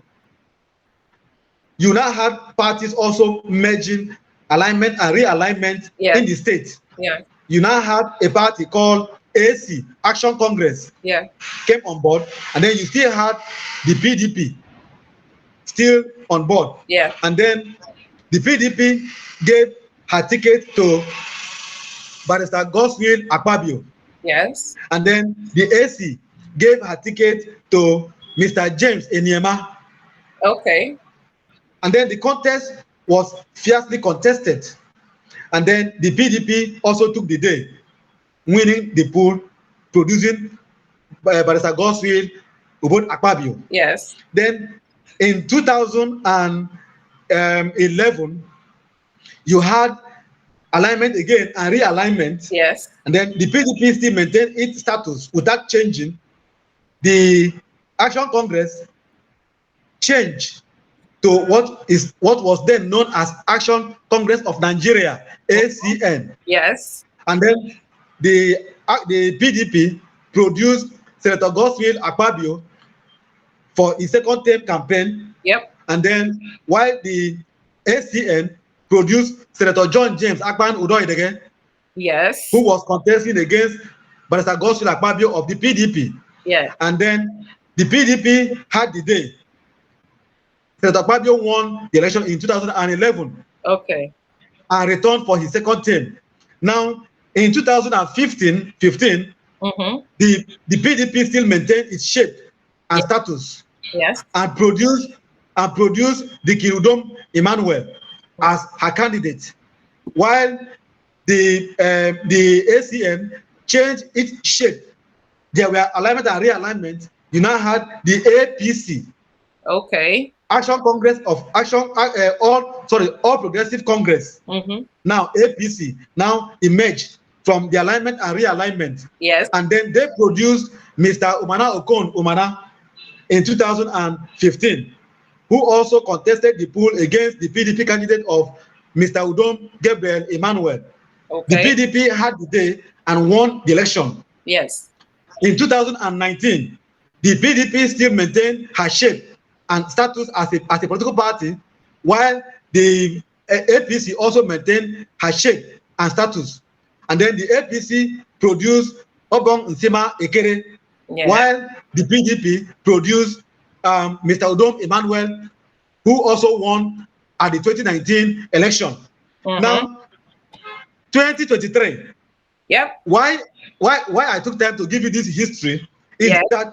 you now had parties also merging alignment and realignment Yeah. in the state. Yeah. You now had a party called AC, Action Congress, Yeah. came on board, and then you still had the PDP still on board. Yeah. And then the PDP gave her ticket to Barrister Godswill Akpabio. Yes. And then the AC gave her ticket to Mr. James Eniema. Okay. And then the contest was fiercely contested. And then the PDP also took the day, winning the poll, producing Barrister Godswill Ubod Akpabio. Yes. Then in 2011, you had alignment again and realignment. Yes. And then the PDP still maintained its status without changing. The Action Congress changed to what was then known as Action Congress of Nigeria, ACN. Yes. And then the PDP produced Senator Godswill Akpabio for his second term campaign. Yep. And then while the ACN produced Senator John James Akpan Udoidege, who Yes. was contesting against Barrister Godswill Akpabio of the PDP. Yeah. And then the PDP had the day. Senator Akpabio won the election in 2011 Okay. and returned for his second term. Now, in 2015, Mm-hmm. the PDP still maintained its shape and Yeah. status Yes. and produced the Kirudom Emmanuel as her candidate, while the ACN changed its shape. There were alignment and realignment. You now had the APC, Okay. Action Congress of Action, All Progressive Congress. Mm-hmm. Now APC now emerged from the alignment and realignment, Yes. and then they produced Mr. Umana Okon Umana in 2015, who also contested the poll against the PDP candidate of Mr. Udom Gabriel Emmanuel. The Okay. PDP had the day and won the election. Yes. In 2019, the PDP still maintained her shape and status as a political party, while the APC also maintained her shape and status. And then the APC produced Obong Nsima Ekere, Yeah. while the PDP produced Mr. Udom Emmanuel, who also won at the 2019 election. Mm-hmm. Now, 2023, Yep. why I took time to give you this history is Yes. that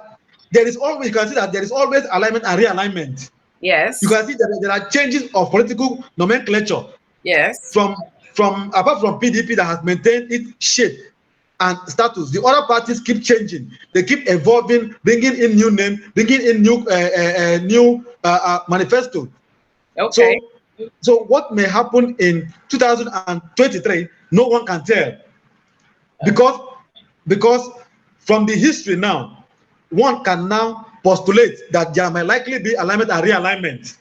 there is always, you can see that there is always alignment and realignment. You Yes. can see that there are changes of political nomenclature Yes. from apart from PDP that has maintained its shape and status. The other parties keep changing. They keep evolving, bringing in new name, bringing in new manifesto. Okay. So what may happen in 2023, no one can tell, because because from the history now, one can now postulate that there may likely be alignment and realignment.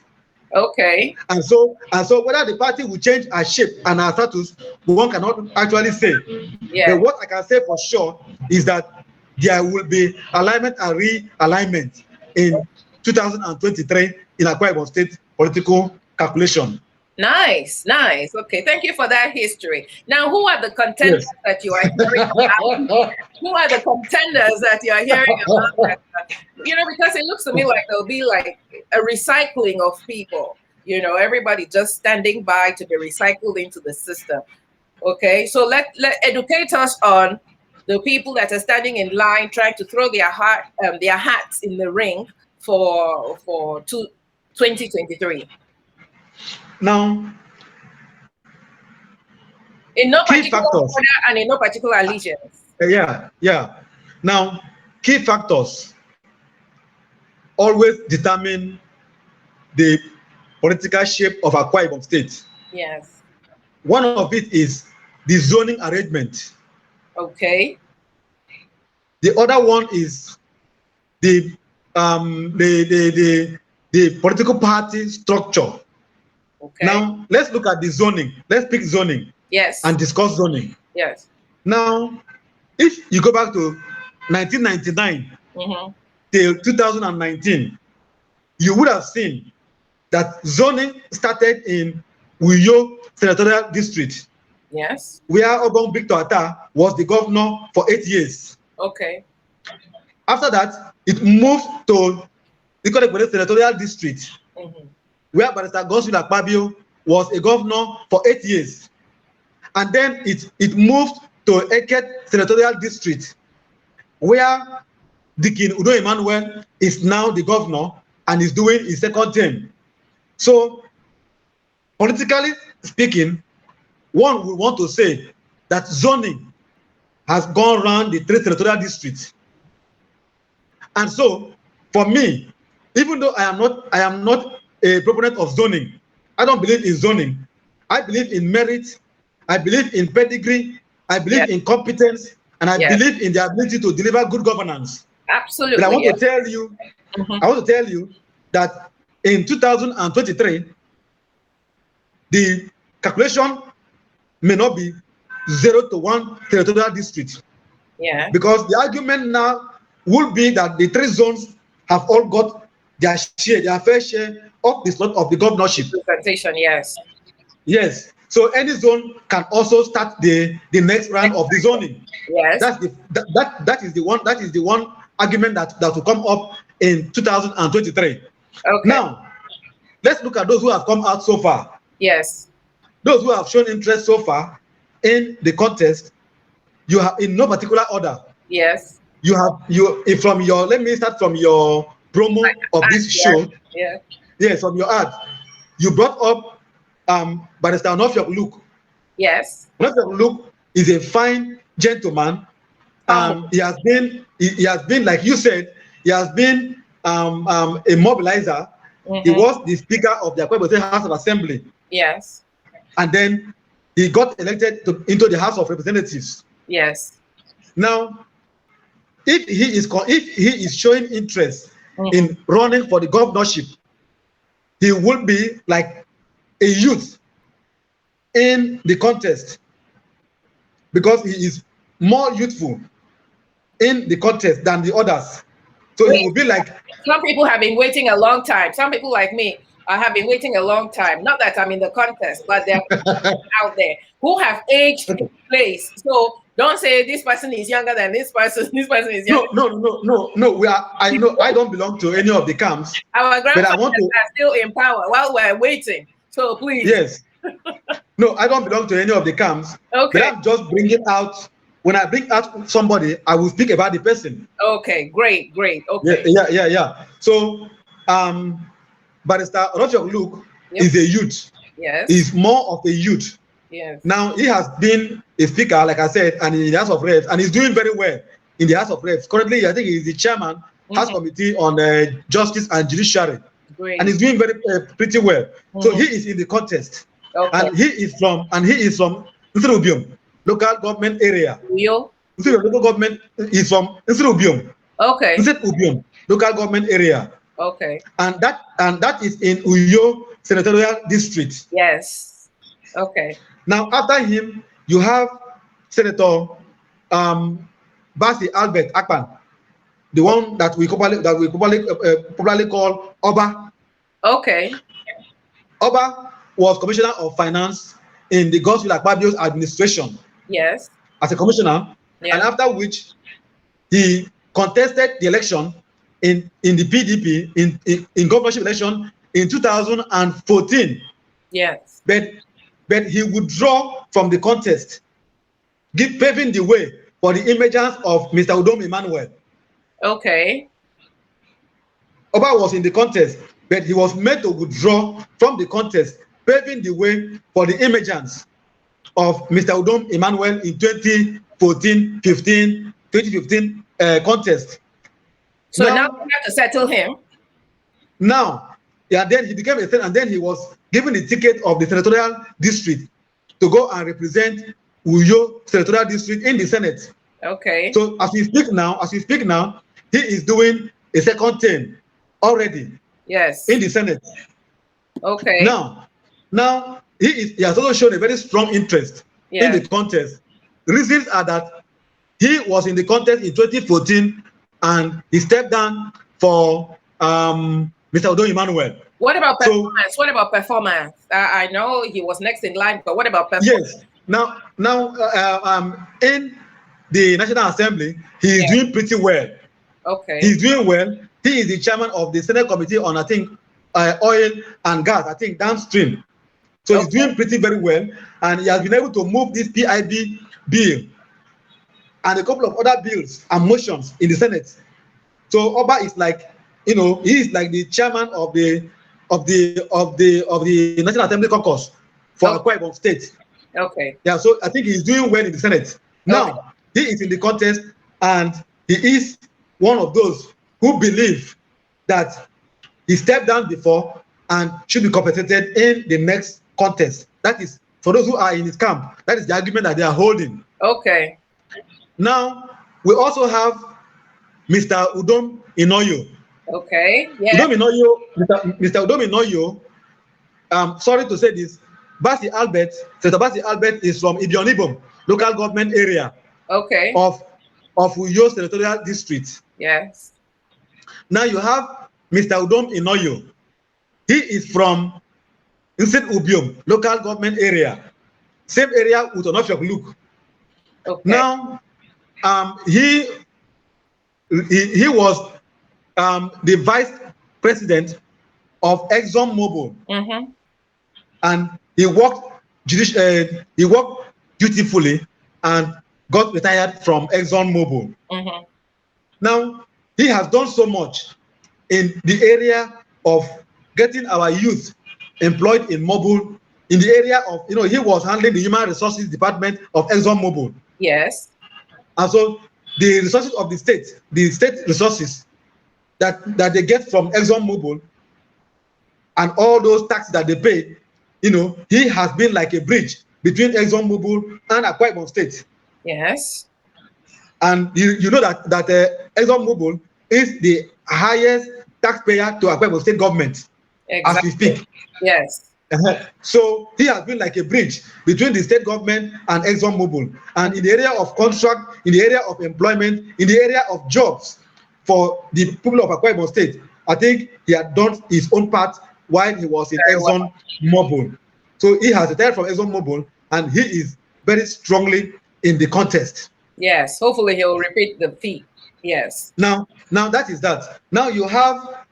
Okay. And so whether the party will change our shape and our status, one cannot actually say. But Yeah. what I can say for sure is that there will be alignment and realignment in 2023 in Akwa Ibom State political calculation. Nice. Nice. Okay. Thank you for that history. Now, who are the contenders Yes. that you are hearing about? Who are the contenders that you are hearing about? Because it looks to me like there'll be like a recycling of people. Everybody just standing by to be recycled into the system. Okay, so let educate us on the people that are standing in line trying to throw their hats in the ring for 2023. Now, In no Key particular factors. order and in no particular allegiance. Yeah, yeah. Now, key factors always determine the political shape of Akwa Ibom State. Yes. One of it is the zoning arrangement. Okay. The other one is the um, the, the, the, the political party structure. Okay. Now, let's look at the zoning. Let's pick zoning Yes. and discuss zoning. Yes. Now, if you go back to 1999 Mm-hmm. till 2019, you would have seen that zoning started in Uyo Senatorial District, Yes. where Obong Victor Atta was the governor for 8 years. Okay. After that, it moved to Ikot Senatorial District, Mm-hmm. where Barrister Godswill Akpabio was a governor for 8 years. And then it moved to Eket Senatorial District, where Dikin Udo Emmanuel is now the governor and is doing his second term. So, politically speaking, one would want to say that zoning has gone around the three territorial districts. And so, for me, even though I am not a proponent of zoning, I don't believe in zoning. I believe in merit, I believe in pedigree, I Yes. believe in competence, and I Yes. believe in the ability to deliver good governance. But Absolutely. Yes. I Mm-hmm. want to tell you that in 2023, the calculation may not be 0 to 1 territorial district, Yeah. because the argument now would be that the three zones have all got their share, their fair share of the slot of the governorship. Representation. Yes. Yes, so any zone can also start the next round of the zoning. Yes. That is the one argument that will come up in 2023. Okay. Now, let's look at those who have come out so far. Yes. Those who have shown interest so far in the contest, you have in no particular order. Yes. You have you if from your let me start from your promo of this Yes. show. Yeah. Yes, from your ad, you brought up Barrister Onofiok Luke. Yes. Onofiok Luke is a fine gentleman. Humble. He has been, like you said, he has been a mobilizer. He Mm-hmm. was the speaker of the Akwa Ibom State House of Assembly, Yes. and then he got elected into the House of Representatives. Yes. Now, if he is showing interest Mm-hmm. in running for the governorship, he would be like a youth in the contest, because he is more youthful in the contest than the others. So he will be like, Some people have been waiting a long time. Some people like me have been waiting a long time. Not that I'm in the contest, but there are people out there who have aged in place. So don't say this person is younger than this person. This person is younger. no. I know I don't belong to any of the camps, Our but I grandfathers want to. are still in power while we're waiting. So please. Yes, no, I don't belong to any of the camps, but Okay. I'm just bringing out. When I bring out somebody, I will speak about the person. Okay. Great. Great. Yeah, Okay. yeah. So, um, Barrister Onofiok Luke Yep. is a youth. Yes. He's more of a youth. Yes. Now, he has been a speaker, like I said, and in the House of Reps, and he's doing very well in the House of Reps. Currently, I think he's the chairman, House Mm-hmm. Committee on Justice and Judiciary, and Great. he's doing very pretty well. So Mm-hmm. he is in the contest, Okay. and he is from Nsrubium local government area. You. Nsrubium local government is from Nsrubium, Okay. Nsrubium local government area, Okay. and that is in Uyo Senatorial District. Yes. Okay. Now, after him, you have Senator um, Basi Albert Akpan, the one that we popularly call Oba. Okay. Oba was Commissioner of Finance in the Godswill Akpabio's administration Yes. as a commissioner, and Yeah. after which he contested the election in the PDP in governorship election in 2014, Yes. but he withdraw from the contest, paving the way for the emergence of Mr. Udom Emmanuel. Okay. Oba was in the contest, but he was made to withdraw from the contest, paving the way for the emergence of Mr. Udom Emmanuel in 2014, 15, 2015 contest. So now Now, we have to settle him. now, yeah, then he became a senator, and then he was given the ticket of the senatorial district to go and represent Uyo senatorial district in the Senate. Okay. So as we speak now, he is doing a second term already in Yes. the Senate. Okay. Now he has also shown a very strong interest in the Yes. contest. Reasons are that he was in the contest in 2014 and he stepped down for Mr. Udo Emmanuel. What about So performance? What about performance? I know he was next in line, but what about performance? yes, now in the National Assembly, he is Yeah. doing pretty well. Okay. He's doing well. He is the chairman of the Senate Committee on, I think, oil and gas, I think, downstream. So he's Okay. doing pretty very well. And he has been able to move this PIB bill and a couple of other bills and motions in the Senate. So Oba is like, he is like the chairman of the National Assembly caucus for Okay. Akwa Ibom State. Okay. Yeah, so I think he's doing well in the Senate. Okay. Now, he is in the contest and he is one of those who believe that he stepped down before and should be compensated in the next contest. That is, for those who are in his camp, that is the argument that they are holding. Okay. Now, we also have Mr. Udom Inoyo. Okay. Yeah. Udom Inoyo, Mr. Udom Inoyo, sorry to say this, Senator Basi Albert is from Ibionibom, local government area Okay. of Uyo Senatorial District. Yes. Now you have Mr. Udom Inoyo. He is from Instead Ubiom, local government area, same area with Onofiok Luke. Okay. Now, he was the vice president of Exxon Mobil, Mm-hmm. and he worked dutifully and got retired from Exxon Mobil. Mm-hmm. Now, he has done so much in the area of getting our youth employed in Mobil, in the area of, he was handling the human resources department of Exxon Mobil. Yes. And so the resources of the state resources that they get from Exxon Mobil and all those taxes that they pay, he has been like a bridge between Exxon Mobil and Akwa Ibom State. Yes. And you know that Exxon Mobil is the highest taxpayer to Akwa Ibom State government as we Exactly. speak. Yes. So he has been like a bridge between the state government and Exxon Mobil. And in the area of contract, in the area of employment, in the area of jobs for the people of Akwa Ibom State, I think he had done his own part while he was in Very well. Exxon Mobil. So he has retired from Exxon Mobil and he is very strongly in the contest. Yes. Hopefully he'll repeat the feat. Yes. Now that is that. Now you have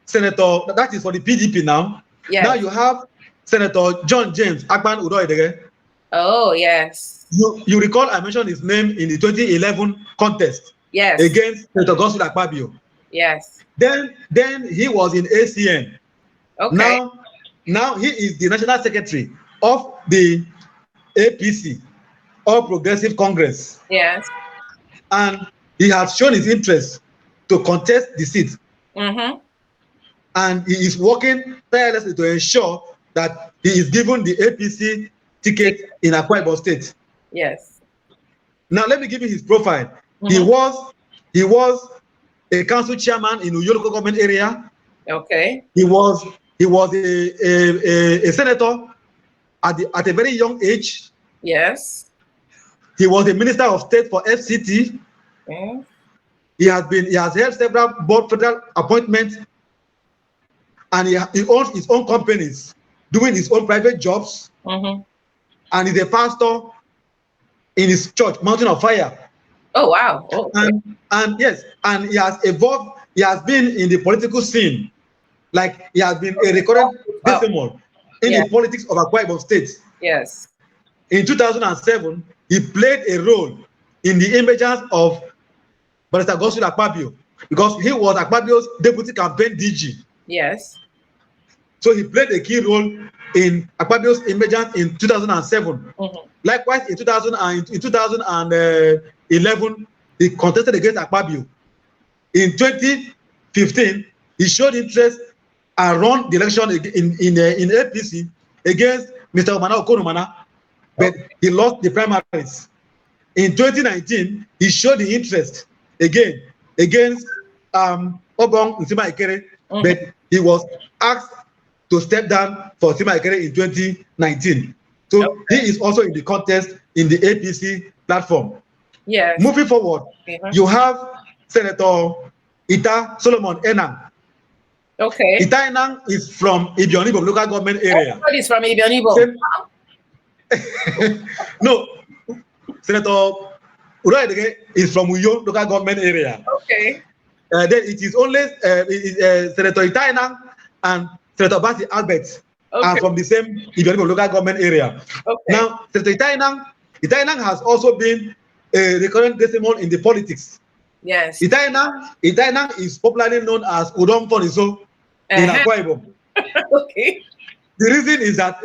Senator, that is for the PDP now. Yes. Now you have Senator John James Agban Udoedege. Oh, yes. You recall I mentioned his name in the 2011 contest. Yes. Against Senator Godswill Akpabio. Yes. Then he was in ACN. Okay. Now he is the national secretary of the APC, All Progressive Congress. Yes. And he has shown his interest to contest the seat. Mm-hmm. And he is working tirelessly to ensure that he is given the APC ticket in Akwa Ibom State. Yes. Now let me give you his profile. Mm-hmm. He was a council chairman in Uyo local government area. Okay. He was a senator at a very young age. Yes. He was a minister of state for FCT. Mm. He has held several federal appointments, and he owns his own companies, doing his own private jobs. Mm-hmm. And he's a pastor in his church, Mountain of Fire. Oh, wow. Oh, okay. And yes, and he has evolved. He has been in the political scene, like he has been a recurrent decimal in the politics of Akwa Ibom State. Yes. In 2007, he played a role in the emergence of Barrister Godswill Akpabio because he was Akpabio's deputy campaign DG. Yes. So he played a key role in Akpabio's emergence in 2007. Mm-hmm. Likewise, in 2011, he contested against Akpabio. In 2015, he showed interest and ran the election in APC against Mr. Omana Okonumana, but Okay. he lost the primaries. In 2019, he showed the interest again against Obong Nsima Ikere, Mm-hmm. but he was asked to step down for Nsima Ikere in 2019. So he Okay. is also in the contest in the APC platform. Yes. Moving forward, Uh-huh. you have Senator Ita Solomon Enang. Okay. Ita Enang is from Ibionibo local government area. Everybody's from Ibianibo. Same, no, Senator Uroedege is from Uyo local government area. Okay. Then it is only Senator Itainang and Senator Basi Albert are Okay. from the same Ibionibo local government area. Okay. Now, Senator Itainang has also been a recurrent decimal in the politics. Yes. Itainang is popularly known as Udom Foniso in Uh-huh. Akwa Ibom. Okay. The reason is that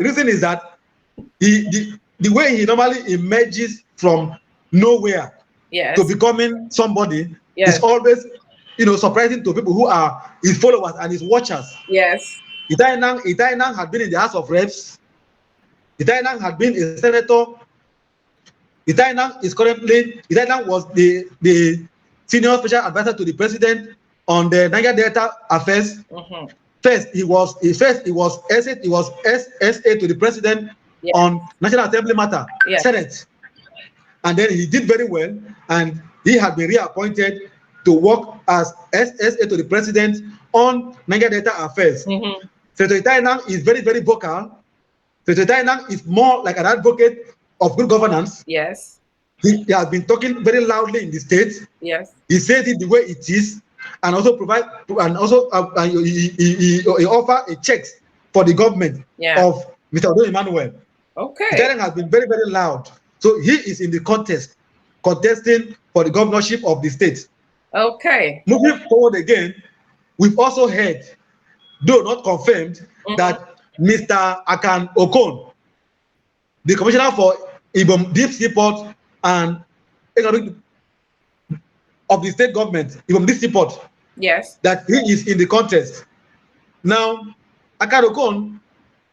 the way he normally emerges from nowhere to Yes. becoming somebody is Yes. always, surprising to people who are his followers and his watchers. Yes. Itainang had been in the House of Reps. Itainang had been a senator. Itainang was the senior special advisor to the president on the Niger Delta affairs. Mm-hmm. First, he was SSA to the president Yes. on National Assembly matter, Yes. Senate, and then he did very well, and he had been reappointed to work as SSA to the president on Niger Delta affairs. Mm-hmm. Senator Itainang is very, very vocal. Senator Itainang is more like an advocate of good governance. Yes. He has been talking very loudly in the state. Yes. He says it the way it is, and also he offer a checks for the government Yeah. of Mr. Odo Emmanuel. Okay. Itainang has been very, very loud. So he is in the contesting for the governorship of the state. Okay. Moving forward again, we've also heard, though not confirmed, Mm-hmm. that Mr. Akan Okon, the commissioner for Ibom Deep Seaport and Economic of the state government, Ibom Deep Seaport, Yes. that he is in the contest. Now, Akan Okon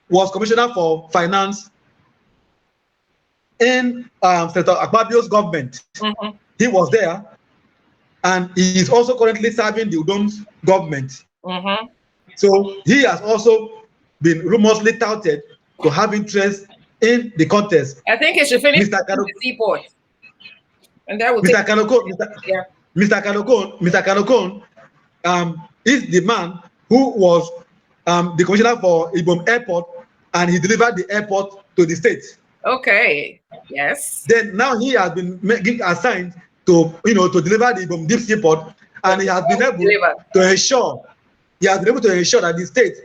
was commissioner for finance in Senator Akpabio's government. Mm-hmm. He was there, and he is also currently serving the Udom's government. Mm-hmm. So he has also been rumorsly touted to have interest in the contest. I think it should finish Mr. in the seaport, and that will take. Mr. Kanoko, Yeah. Mr. Kanokon is the man who was the commissioner for Ibom Airport, and he delivered the airport to the state. Okay. Yes. Then now he has been assigned to deliver the Ibom Deep Seaport, and he has been able to ensure that the state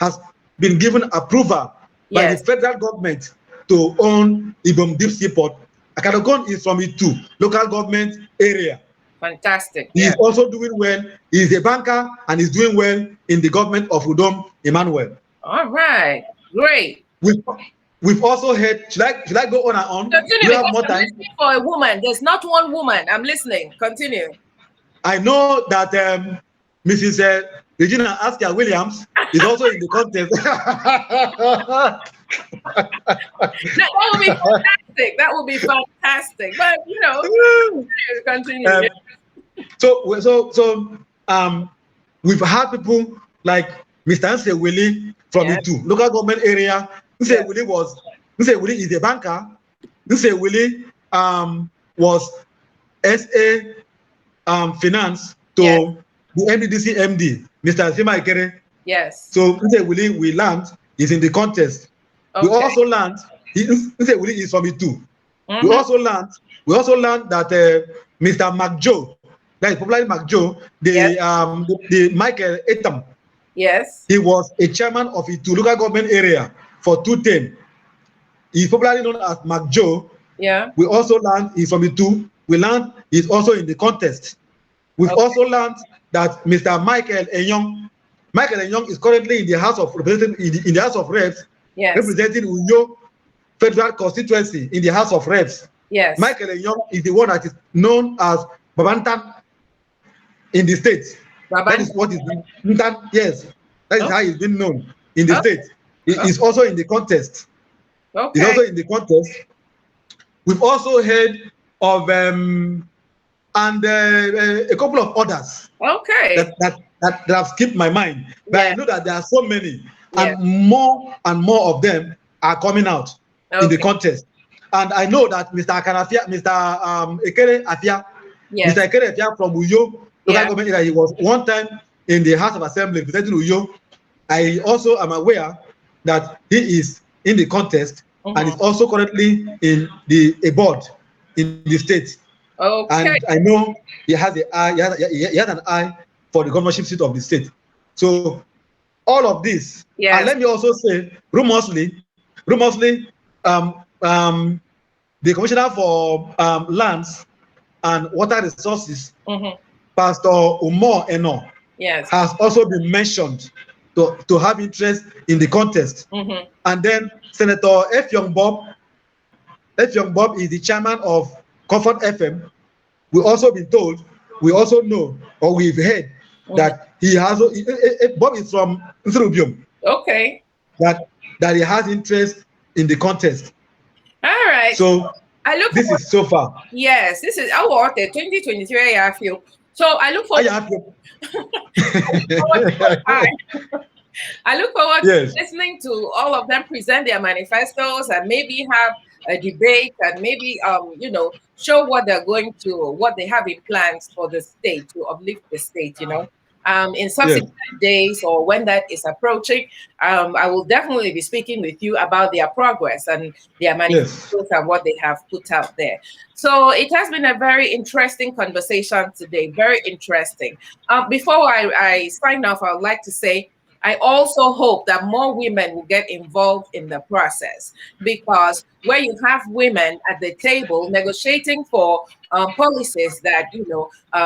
has been given approval by the Yes. federal government to own Ibom Deep Seaport. Akanokon is from Itu local government area. Fantastic. He Yeah. is also doing well. He is a banker and is doing well in the government of Udom Emmanuel. All right. Great. We've also heard. Should I go on and on? Continue Do you have because more I'm time? listening for a woman. There's not one woman. I'm listening. Continue. I know that Mrs. Regina Askia Williams is also in the contest. That would be fantastic. That would be fantastic. But continue. So we've had people like Mr. Nse Willie from Yes. Itu local government area. Nse Willie is a banker. Nse Willie was SA finance to Yes. the MDDC MD, Mr. Nsima Ikere. Yes. So Nse Willie we learned is in the contest. Okay. We also learned Nse Willie is from Itu. Mhm. We also learned that Mr. McJoe, that is popularly McJoe, Yes. the Michael Etam, Yes. he was a chairman of Itu local government area for 210. He's popularly known as McJoe. Yeah. We also learned he's from Itu. We learned he's also in the contest. We've Okay. also learned that Mr. Michael Enyong is currently in the House of Representatives, in the House of Reps, Yes. representing Uyo Federal Constituency in the House of Reps. Yes. Michael Enyong is the one that is known as Babantan in the state. That Babanda. is what is Ntan, yes. That is Oh, how he's been known in the oh, state. He oh, is also in the contest. He's okay. also in the contest. We've also heard of and a couple of others Okay. that have skipped my mind. But I Yeah. know that there are so many, Yeah. and more of them are coming out in the Okay. contest. And I know that Mr. Akanafia, Mr. Ekere Afia, Yes. Mr. Ekere Afia from Uyo local Yeah. government area, he was one time in the House of Assembly representing Uyo. I also am aware that he is in the contest and is Mm-hmm. also currently in the a board in the state. And Okay. I know he has a eye, he has an eye for the governorship seat of the state. So all of this, and Yes. let me also say, rumorsly, the commissioner for lands and water resources, Mm-hmm. Pastor Umar Eno, Yes. has also been mentioned to have interest in the contest. Mm-hmm. And then Senator F. Young Bob is the chairman of Comfort FM. We also been told, we also know, or we've heard Mm-hmm. that he has, Bob is from Nsrubium, Okay. that, that he has interest in the contest. All right. So I look this forward. is so far. Yes, this is our 2023 I feel. So I look I forward. have Forward to your time. I look forward to yes, listening to all of them present their manifestos and maybe have a debate and maybe show what they're going to what they have in plans for the state to uplift the state. In yes, subsequent days or when that is approaching, I will definitely be speaking with you about their progress and their yes, manifestos and what they have put out there. So it has been a very interesting conversation today. Very interesting. Before I sign off, I would like to say I also hope that more women will get involved in the process because where you have women at the table negotiating for policies that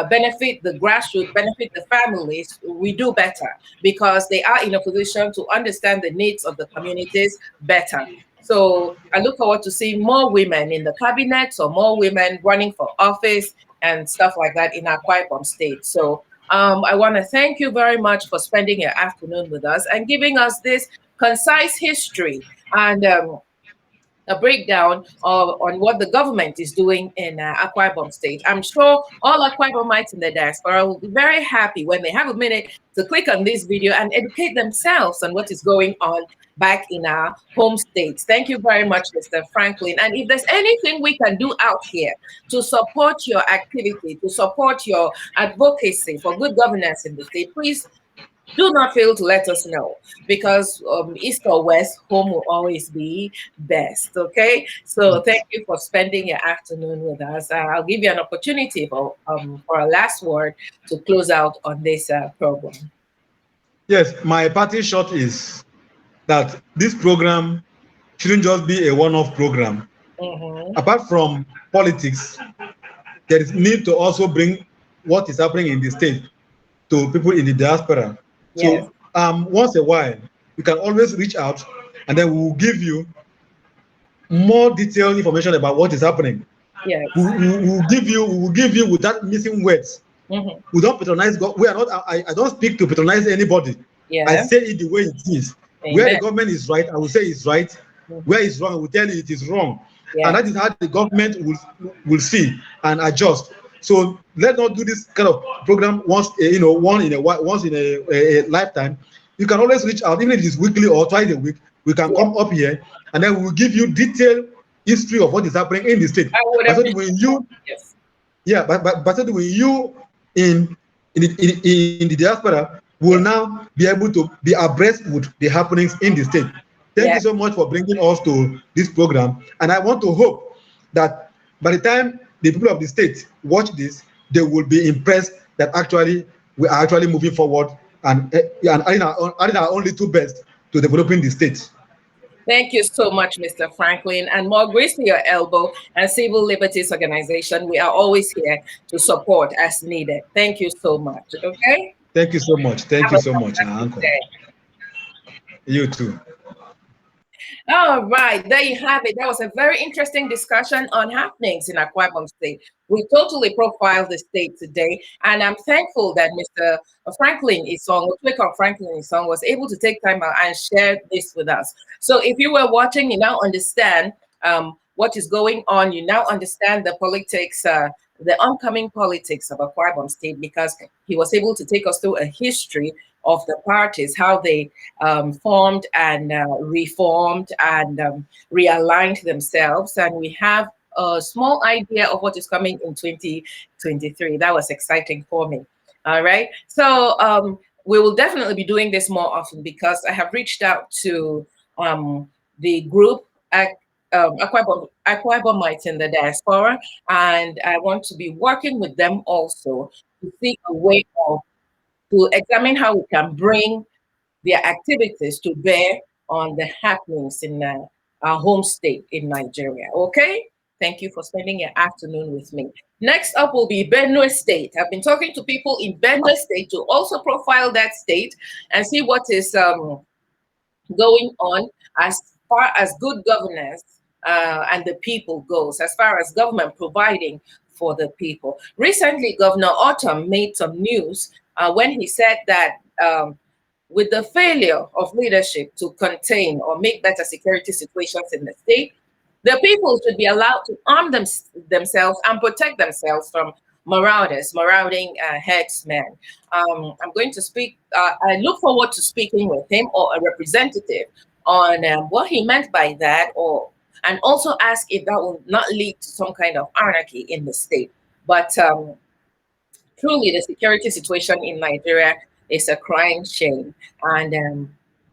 benefit the grassroots, benefit the families, we do better because they are in a position to understand the needs of the communities better. So I look forward to seeing more women in the cabinets or more women running for office and stuff like that in Akwa Ibom State. So I want to thank you very much for spending your afternoon with us and giving us this concise history and a breakdown on what the government is doing in Akwa Ibom State. I'm sure all Akwa Ibomites in the diaspora will be very happy when they have a minute to click on this video and educate themselves on what is going on back in our home states. Thank you very much, Mr. Franklin. And if there's anything we can do out here to support your activity, to support your advocacy for good governance in the state, please do not fail to let us know because east or west, home will always be best. Okay, so thank you for spending your afternoon with us. I'll give you an opportunity for a last word to close out on this program. yes. My parting shot is that this program shouldn't just be a one-off program. Mm-hmm. Apart from politics, there is need to also bring what is happening in the state to people in the diaspora. Yes, So once a while, you can always reach out, and then we will give you more detailed information about what is happening. yes, We will give you without missing words. mm-hmm. We don't patronize God. We are not. I don't speak to patronize anybody. I Yeah, say it the way it is. Where the amen. government is right, I will say it's right. Mhm. Where it's wrong, I will tell you it is wrong. And that Yes, is how the government will see and adjust. So let's not do this kind of program once, once in a lifetime. You can always reach out, even if it's weekly or twice a week. We can yeah, come up here, and then we will give you detailed history of what is happening in the state. I would But so appreciate when that. you, Yes, yeah, but so when you in the diaspora will yes, now be able to be abreast with the happenings in the state. Thank yeah. you so much for bringing us to this program, and I want to hope that by the time the people of the state watch this, they will be impressed that actually we are actually moving forward and adding our own little best to developing the state. Thank you so much, Mr. Franklin. And more grace to your elbow and Civil Liberties Organization. We are always here to support as needed. Thank you so much. Okay? Thank you so much. Thank Have you a so much, fantastic Uncle. day. You too. All right, there you have it. That was a very interesting discussion on happenings in Akwa Ibom State. We totally profiled the state today, and I'm thankful that Mr. Franklin Isong, Otweka Franklin Isong, was able to take time out and share this with us. So, if you were watching, you now understand what is going on. You now understand the politics, the oncoming politics of Akwa Ibom State, because he was able to take us through a history of the parties, how they formed and reformed and realigned themselves. And we have a small idea of what is coming in 2023. That was exciting for me. All right. So we will definitely be doing this more often because I have reached out to the group at Akwa Ibomites in the diaspora, and I want to be working with them also to see a way of to examine how we can bring their activities to bear on the happenings in our home state in Nigeria. Okay? Thank you for spending your afternoon with me. Next up will be Benue State. I've been talking to people in Benue State to also profile that state and see what is going on as far as good governance and the people goes, as far as government providing for the people. Recently, Governor Autumn made some news when he said that with the failure of leadership to contain or make better security situations in the state, the people should be allowed to arm themselves and protect themselves from marauders, marauding headsmen. I'm going to speak, I look forward to speaking with him or a representative on what he meant by that, or and also ask if that will not lead to some kind of anarchy in the state. But truly, the security situation in Nigeria is a crying shame, and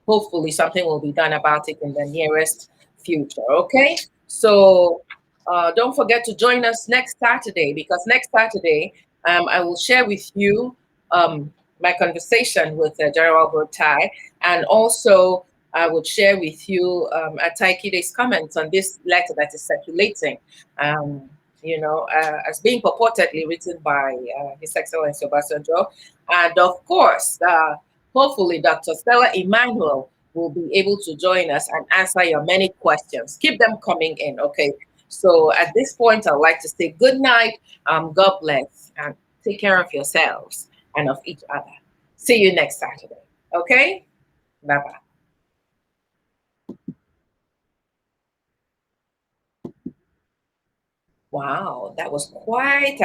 hopefully, something will be done about it in the nearest future. Okay, so don't forget to join us next Saturday because next Saturday I will share with you my conversation with General Grotai, and also I would share with you Ataikide's comments on this letter that is circulating. Um, as being purportedly written by His Excellency Obasanjo. And of course, hopefully, Dr. Stella Emmanuel will be able to join us and answer your many questions. Keep them coming in, okay? So at this point, I'd like to say good night, God bless, and take care of yourselves and of each other. See you next Saturday, okay? Bye bye. Wow, that was quite